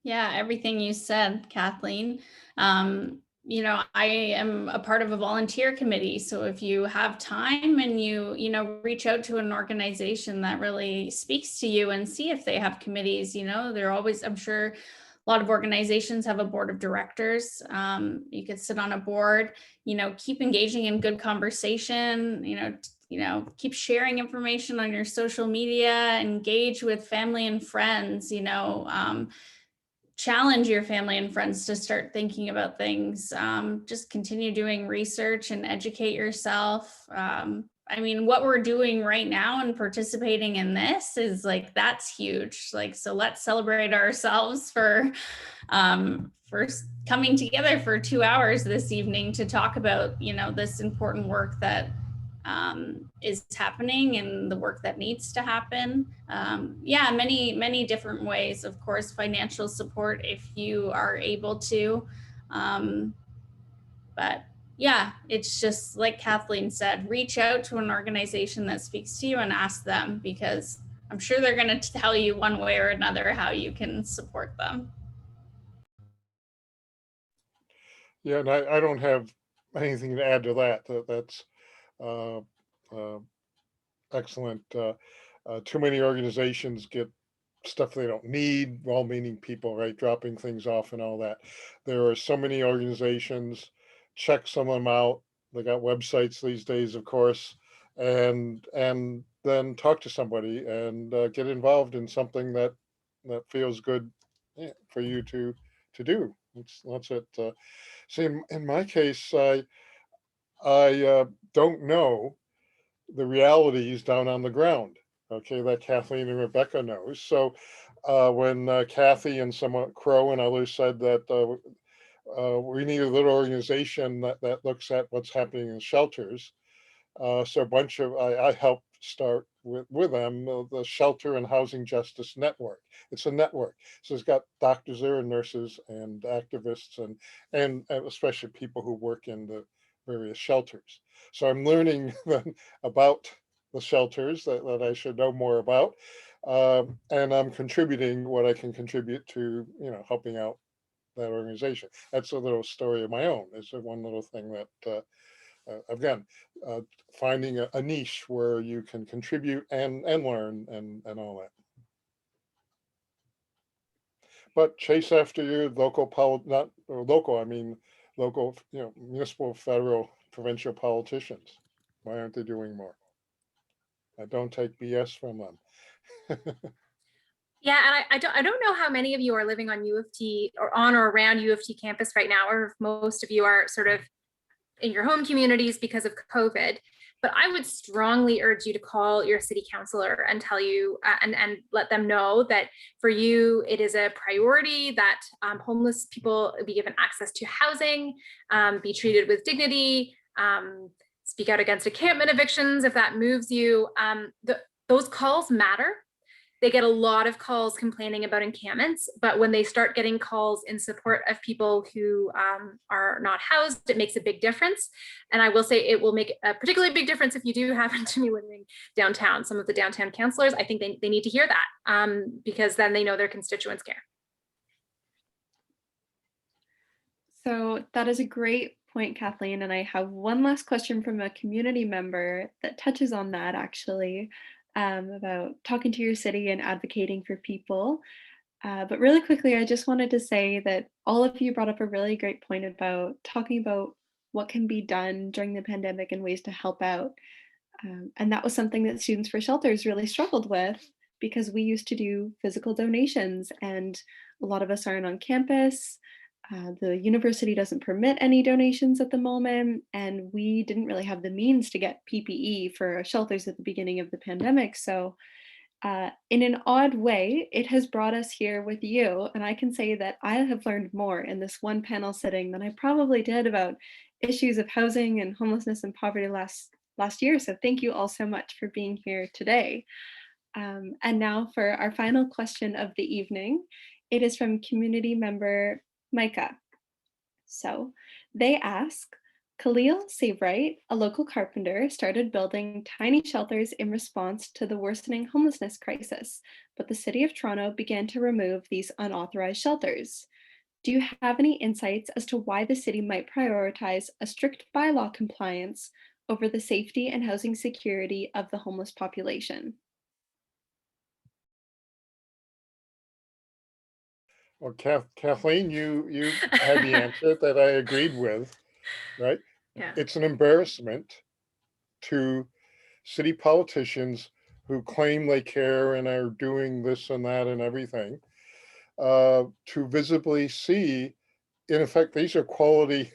Yeah, everything you said, Kathleen. I am a part of a volunteer committee. So if you have time and you reach out to an organization that really speaks to you and see if they have committees, they're always, I'm sure a lot of organizations have a board of directors. You could sit on a board, keep engaging in good conversation, keep sharing information on your social media, engage with family and friends, challenge your family and friends to start thinking about things. Just continue doing research and educate yourself. What we're doing right now and participating in this is that's huge. So let's celebrate ourselves for coming together for 2 hours this evening to talk about, this important work that is happening and the work that needs to happen. Many different ways. Of course, financial support if you are able to. But yeah, it's just like Kathleen said, reach out to an organization that speaks to you and ask them, because I'm sure they're going to tell you one way or another how you can support them. Yeah, and I don't have anything to add to that. That's excellent. Too many organizations get stuff they don't need, well-meaning people, right? Dropping things off and all that. There are so many organizations, check some of them out. They got websites these days, of course, and then talk to somebody and get involved in something that feels good for you to do. That's it. See, in my case, I don't know the realities down on the ground. Okay, that Kathleen and Rebecca knows. So when Kathy and someone Crow and others said that we need a little organization that looks at what's happening in shelters. So a bunch of I helped start with them the Shelter and Housing Justice Network. It's a network, so it's got doctors there and nurses and activists and especially people who work in the various shelters. So I'm learning about the shelters that I should know more about, and I'm contributing what I can contribute to, helping out that organization. That's a little story of my own. It's one little thing that again, finding a niche where you can contribute and learn and all that. But chase after your local not or local, I mean local, municipal, federal, provincial politicians. Why aren't they doing more? I don't take BS from them. Yeah, and I don't know how many of you are living on U of T or on or around U of T campus right now, or if most of you are sort of in your home communities because of COVID. But I would strongly urge you to call your city councilor and tell you and let them know that for you, it is a priority that homeless people be given access to housing, be treated with dignity, speak out against encampment evictions if that moves you. Those calls matter. They get a lot of calls complaining about encampments, but when they start getting calls in support of people who are not housed, it makes a big difference. And I will say it will make a particularly big difference if you do happen to be living downtown. Some of the downtown councilors, I think they need to hear that because then they know their constituents care. So that is a great point, Kathleen. And I have one last question from a community member that touches on that actually. About talking to your city and advocating for people. But really quickly, I just wanted to say that all of you brought up a really great point about talking about what can be done during the pandemic and ways to help out. And that was something that Students for Shelters really struggled with because we used to do physical donations and a lot of us aren't on campus. The university doesn't permit any donations at the moment, and we didn't really have the means to get PPE for shelters at the beginning of the pandemic. So in an odd way, it has brought us here with you. And I can say that I have learned more in this one panel sitting than I probably did about issues of housing and homelessness and poverty last year. So thank you all so much for being here today. And now for our final question of the evening. It is from community member Micah. So they ask, Khalil Savright, a local carpenter, started building tiny shelters in response to the worsening homelessness crisis, but the City of Toronto began to remove these unauthorized shelters. Do you have any insights as to why the city might prioritize a strict bylaw compliance over the safety and housing security of the homeless population? Well, Kathleen, you had the answer that I agreed with, right? Yeah. It's an embarrassment to city politicians who claim they care and are doing this and that and everything, to visibly see, in effect, these are quality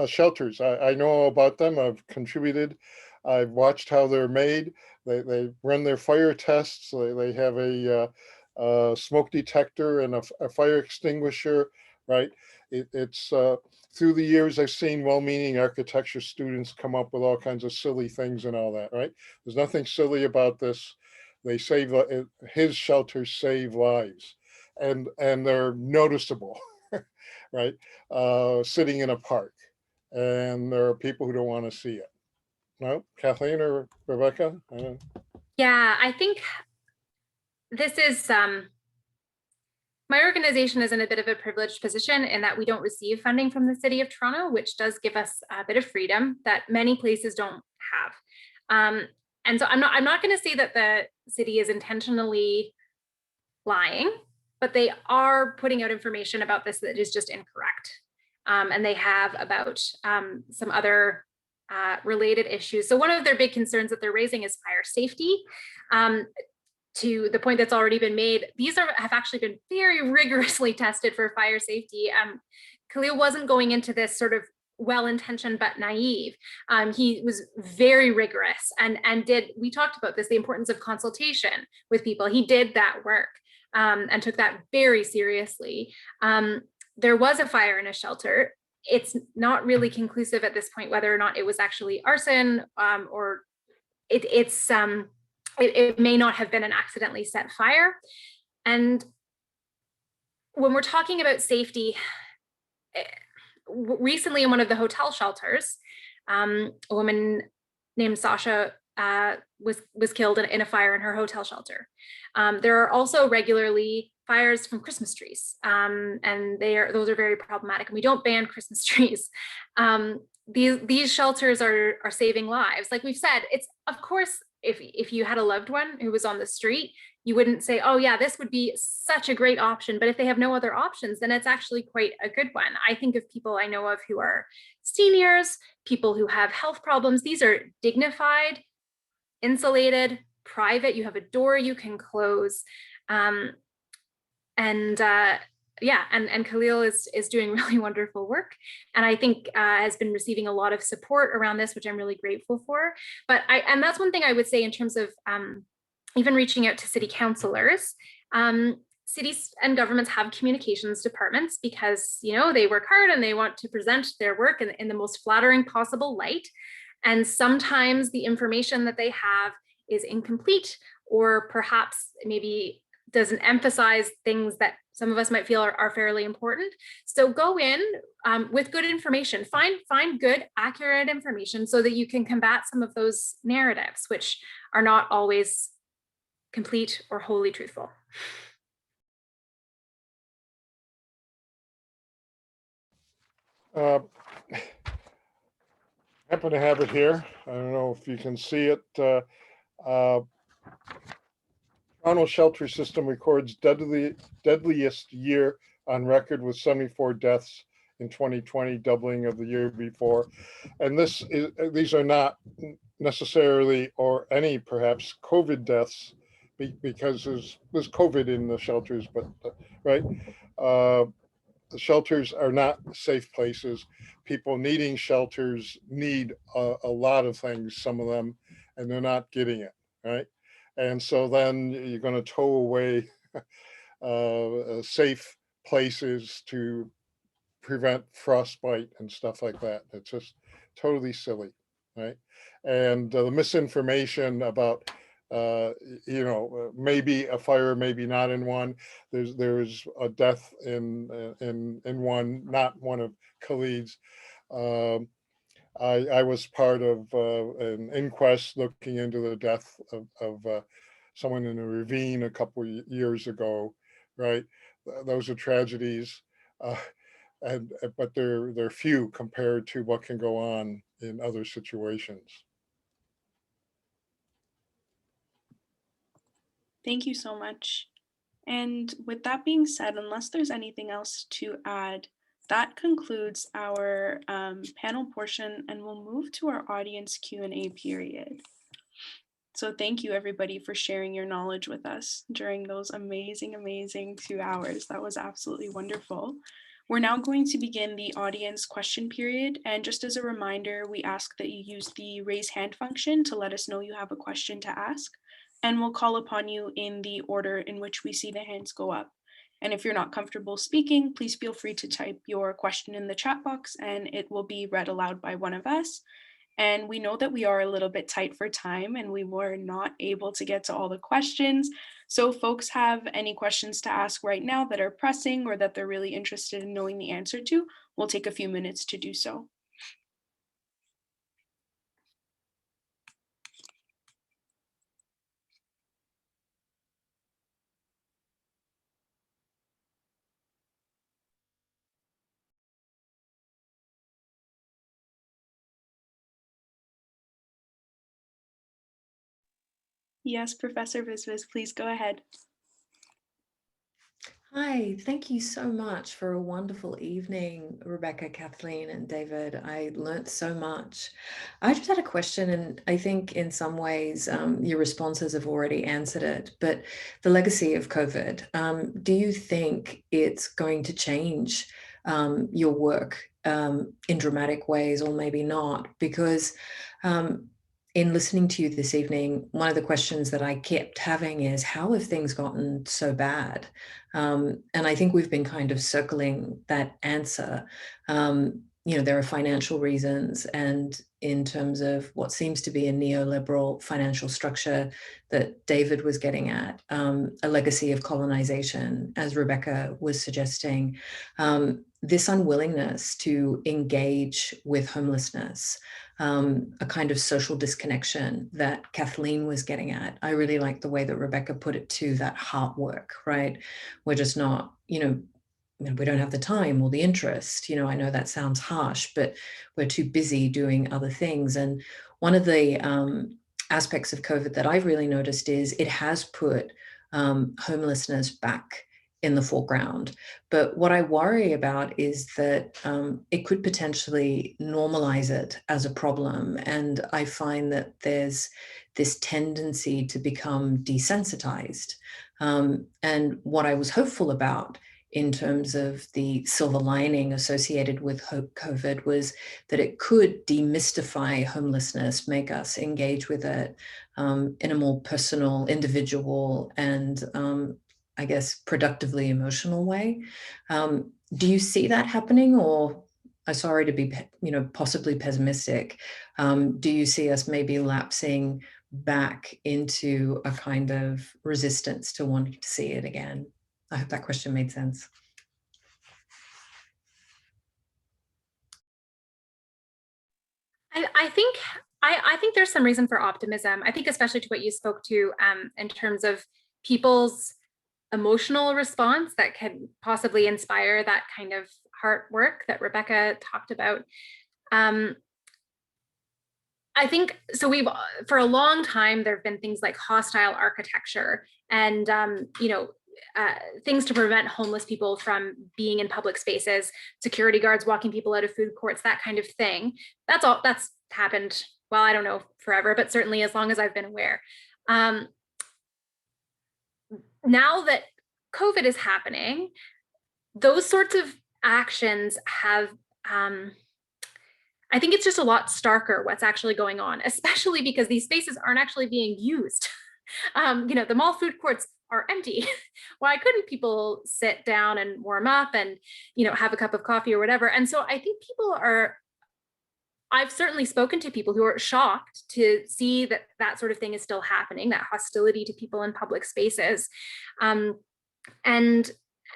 shelters. I know about them. I've contributed. I've watched how they're made. They run their fire tests. They have a smoke detector and a fire extinguisher, right? It's through the years, I've seen well-meaning architecture students come up with all kinds of silly things and all that, right? There's nothing silly about this. They save, his shelters save lives, and they're noticeable, right? Sitting in a park, and there are people who don't want to see it. No, Kathleen or Rebecca? Yeah, I think this is, my organization is in a bit of a privileged position in that we don't receive funding from the City of Toronto, which does give us a bit of freedom that many places don't have. And so I'm not going to say that the city is intentionally lying, but they are putting out information about this that is just incorrect. And they have about some other related issues. So one of their big concerns that they're raising is fire safety. To the point that's already been made, these have actually been very rigorously tested for fire safety. Khalil wasn't going into this sort of well-intentioned but naive. He was very rigorous and we talked about this, the importance of consultation with people. He did that work and took that very seriously. There was a fire in a shelter. It's not really conclusive at this point whether or not it was actually arson or it may not have been an accidentally set fire. And when we're talking about safety, recently in one of the hotel shelters, a woman named Sasha was killed in a fire in her hotel shelter. There are also regularly fires from Christmas trees, and those are very problematic. And we don't ban Christmas trees. These shelters are saving lives. Like we've said, it's, of course, if you had a loved one who was on the street, you wouldn't say, oh yeah, this would be such a great option. But if they have no other options, then it's actually quite a good one. I think of people I know of who are seniors, people who have health problems. These are dignified, insulated, private. You have a door you can close. Yeah, and Khalil is doing really wonderful work, and I think has been receiving a lot of support around this, which I'm really grateful for. But and that's one thing I would say in terms of even reaching out to city councilors. Cities and governments have communications departments because they work hard and they want to present their work in the most flattering possible light. And sometimes the information that they have is incomplete, or perhaps maybe doesn't emphasize things that some of us might feel are fairly important. So go in with good information, find good, accurate information so that you can combat some of those narratives, which are not always complete or wholly truthful. Happen to have it here. I don't know if you can see it. Toronto shelter system records deadliest year on record with 74 deaths in 2020, doubling of the year before. And these are not necessarily or any perhaps COVID deaths because there's COVID in the shelters, but right. The shelters are not safe places. People needing shelters need a lot of things, some of them, and they're not getting it, right? And so then you're going to tow away safe places to prevent frostbite and stuff like that. It's just totally silly, right? And the misinformation about maybe a fire, maybe not in one. There's a death in one, not one of Khalid's. I was part of an inquest looking into the death of someone in a ravine a couple of years ago, right? Those are tragedies, but they're few compared to what can go on in other situations. Thank you so much. And with that being said, unless there's anything else to add, that concludes our panel portion, and we'll move to our audience Q&A period. So thank you everybody for sharing your knowledge with us during those amazing, amazing 2 hours. That was absolutely wonderful. We're now going to begin the audience question period. And just as a reminder, we ask that you use the raise hand function to let us know you have a question to ask. And we'll call upon you in the order in which we see the hands go up. And if you're not comfortable speaking, please feel free to type your question in the chat box and it will be read aloud by one of us. And we know that we are a little bit tight for time and we were not able to get to all the questions. So if folks have any questions to ask right now that are pressing or that they're really interested in knowing the answer to, we'll take a few minutes to do so. Yes, Professor Visvis, please go ahead. Hi, thank you so much for a wonderful evening, Rebecca, Kathleen, and David. I learnt so much. I just had a question, and I think in some ways your responses have already answered it, but the legacy of COVID, do you think it's going to change your work in dramatic ways, or maybe not? Because in listening to you this evening, one of the questions that I kept having is, how have things gotten so bad? And I think we've been kind of circling that answer. There are financial reasons, and in terms of what seems to be a neoliberal financial structure that David was getting at, a legacy of colonization, as Rebecca was suggesting, this unwillingness to engage with homelessness, a kind of social disconnection that Kathleen was getting at. I really like the way that Rebecca put it too, that heart work, right? We're just not, we don't have the time or the interest. I know that sounds harsh, but we're too busy doing other things. And one of the aspects of COVID that I've really noticed is it has put homelessness back in the foreground. But what I worry about is that it could potentially normalize it as a problem. And I find that there's this tendency to become desensitized. And what I was hopeful about in terms of the silver lining associated with COVID was that it could demystify homelessness, make us engage with it in a more personal, individual, and I guess productively emotional way. Do you see that happening, or I'm sorry to be, possibly pessimistic. Do you see us maybe lapsing back into a kind of resistance to wanting to see it again? I hope that question made sense. I think there's some reason for optimism. I think especially to what you spoke to in terms of people's emotional response that can possibly inspire that kind of heart work that Rebecca talked about. I think so. For a long time, there have been things like hostile architecture and things to prevent homeless people from being in public spaces, security guards walking people out of food courts, that kind of thing. That's happened, well, I don't know forever, but certainly as long as I've been aware. Now that COVID is happening, those sorts of actions have, I think it's just a lot starker what's actually going on, especially because these spaces aren't actually being used. The mall food courts are empty. Why couldn't people sit down and warm up and, have a cup of coffee or whatever? And so I think I've certainly spoken to people who are shocked to see that sort of thing is still happening, that hostility to people in public spaces, and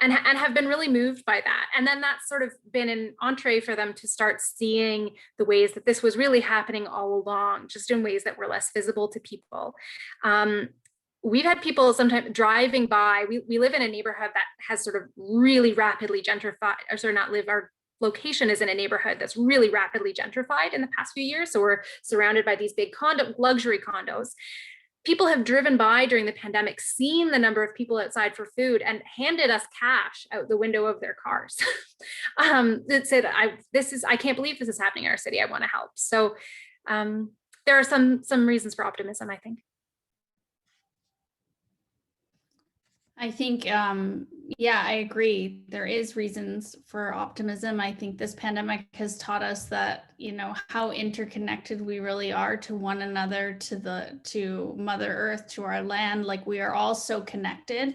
have been really moved by that. And then that's sort of been an entree for them to start seeing the ways that this was really happening all along, just in ways that were less visible to people. We've had people sometimes driving by. We live in a neighborhood that has sort of really rapidly gentrified, or sort of not live, our location is in a neighborhood that's really rapidly gentrified in the past few years. So we're surrounded by these big luxury condos. People have driven by during the pandemic, seen the number of people outside for food, and handed us cash out the window of their cars. That said, I can't believe this is happening in our city. I want to help. So there are some reasons for optimism, I think. I think, yeah, I agree. There is reasons for optimism. I think this pandemic has taught us that, how interconnected we really are to one another, to Mother Earth, to our land. Like, we are all so connected.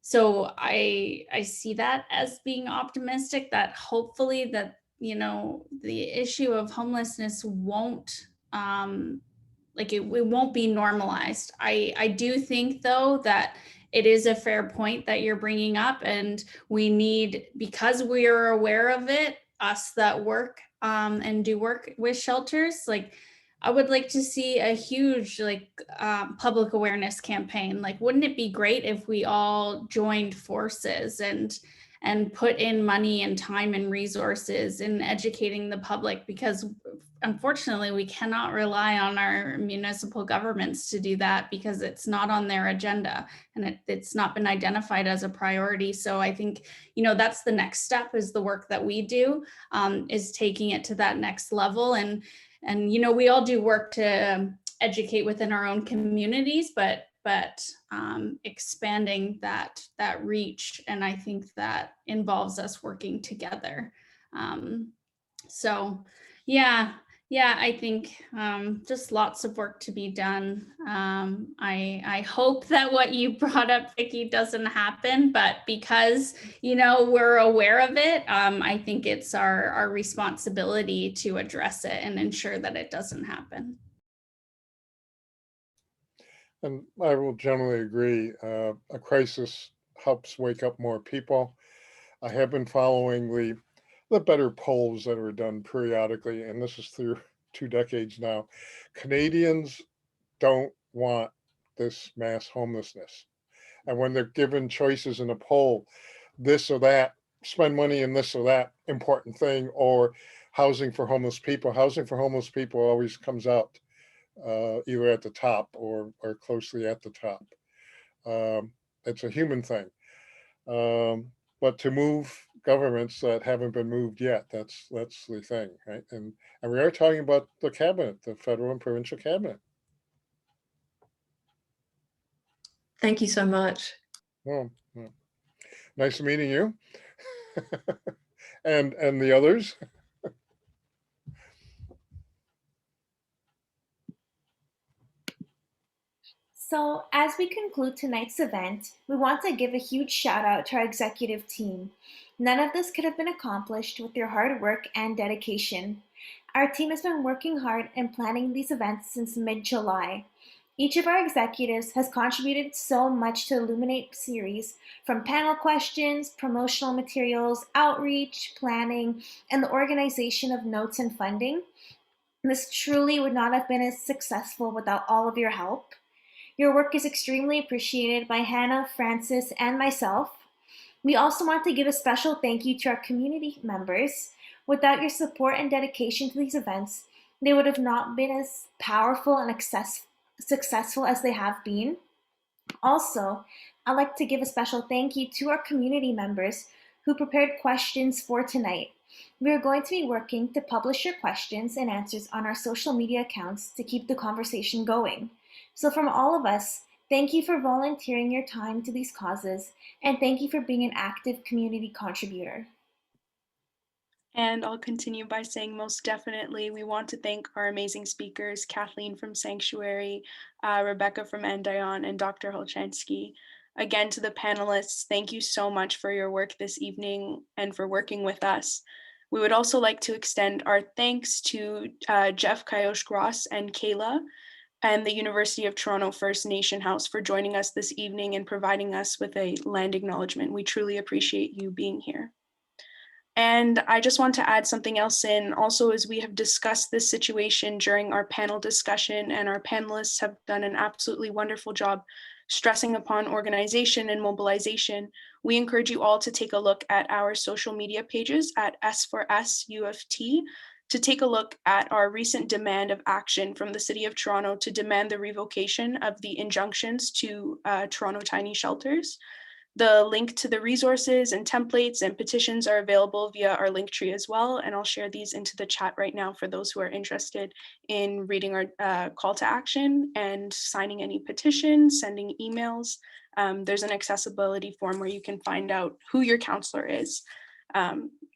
So I see that as being optimistic, that hopefully that, the issue of homelessness won't, it won't be normalized. I do think, though, that it is a fair point that you're bringing up, and we need, because we are aware of it, us that work and do work with shelters, like, I would like to see a huge public awareness campaign. Like, wouldn't it be great if we all joined forces and put in money and time and resources in educating the public? Because unfortunately, we cannot rely on our municipal governments to do that, because it's not on their agenda, and it's not been identified as a priority. So I think, that's the next step, is the work that we do, is taking it to that next level. And we all do work to educate within our own communities, but expanding that reach, and I think that involves us working together. So yeah, I think just lots of work to be done. I hope that what you brought up, Vicki, doesn't happen, but because we're aware of it, I think it's our responsibility to address it and ensure that it doesn't happen. And I will generally agree. A crisis helps wake up more people. I have been following the better polls that are done periodically, and this is through 2 decades now. Canadians don't want this mass homelessness. And when they're given choices in a poll, this or that, spend money in this or that important thing, or housing for homeless people always comes out either at the top or closely at the top. It's a human thing. But to move governments that haven't been moved yet, that's the thing, right? And we are talking about the cabinet, the federal and provincial cabinet. Thank you so much. Well, nice meeting you. and the others. So, as we conclude tonight's event, we want to give a huge shout out to our executive team. None of this could have been accomplished with your hard work and dedication. Our team has been working hard and planning these events since mid-July. Each of our executives has contributed so much to the ILLUMINATE series, from panel questions, promotional materials, outreach, planning, and the organization of notes and funding. This truly would not have been as successful without all of your help. Your work is extremely appreciated by Hannah, Francis, and myself. We also want to give a special thank you to our community members. Without your support and dedication to these events, they would have not been as powerful and successful as they have been. Also, I'd like to give a special thank you to our community members who prepared questions for tonight. We are going to be working to publish your questions and answers on our social media accounts to keep the conversation going. So from all of us, thank you for volunteering your time to these causes, and thank you for being an active community contributor. And I'll continue by saying, most definitely, we want to thank our amazing speakers, Kathleen from Sanctuary, Rebecca from Anduhyaun, and Dr. Hulchanski. Again, to the panelists, thank you so much for your work this evening and for working with us. We would also like to extend our thanks to Jeff Kayosh-Gross and Kayla and the University of Toronto First Nation House for joining us this evening and providing us with a land acknowledgement. We truly appreciate you being here. And I just want to add something else in also, as we have discussed this situation during our panel discussion, and our panelists have done an absolutely wonderful job stressing upon organization and mobilization. We encourage you all to take a look at our social media pages at S4S U of T to take a look at our recent demand of action from the City of Toronto to demand the revocation of the injunctions to Toronto tiny shelters. The link to the resources and templates and petitions are available via our link tree as well, and I'll share these into the chat right now for those who are interested in reading our call to action and signing any petitions, sending emails. there's an accessibility form where you can find out who your counselor is,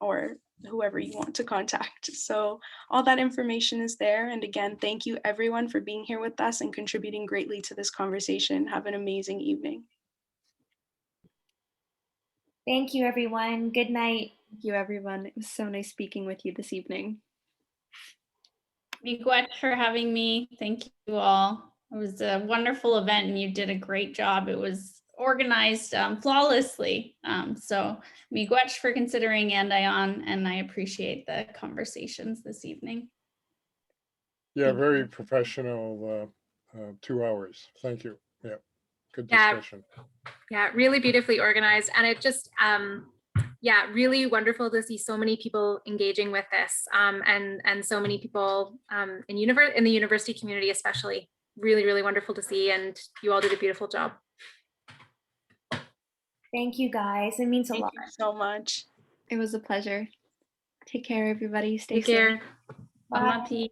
or whoever you want to contact. So all that information is there. And again, thank you everyone for being here with us and contributing greatly to this conversation. Have an amazing evening. Thank you, everyone. Good night. Thank you, everyone. It was so nice speaking with you this evening. Miigwech for having me. Thank you all. It was a wonderful event and you did a great job. It was organized flawlessly. So miigwech for considering Anduhyaun, and I appreciate the conversations this evening. Yeah, Thank very you. professional 2 hours. Thank you. Yeah, good Yeah. discussion. Yeah, really beautifully organized. And it just, yeah, really wonderful to see so many people engaging with this, and so many people in the university community especially. Really, really wonderful to see, and you all did a beautiful job. Thank you, guys. It means a Thank lot. you so much. It was a pleasure. Take care, everybody. Stay Take safe. care. Bye. Amati.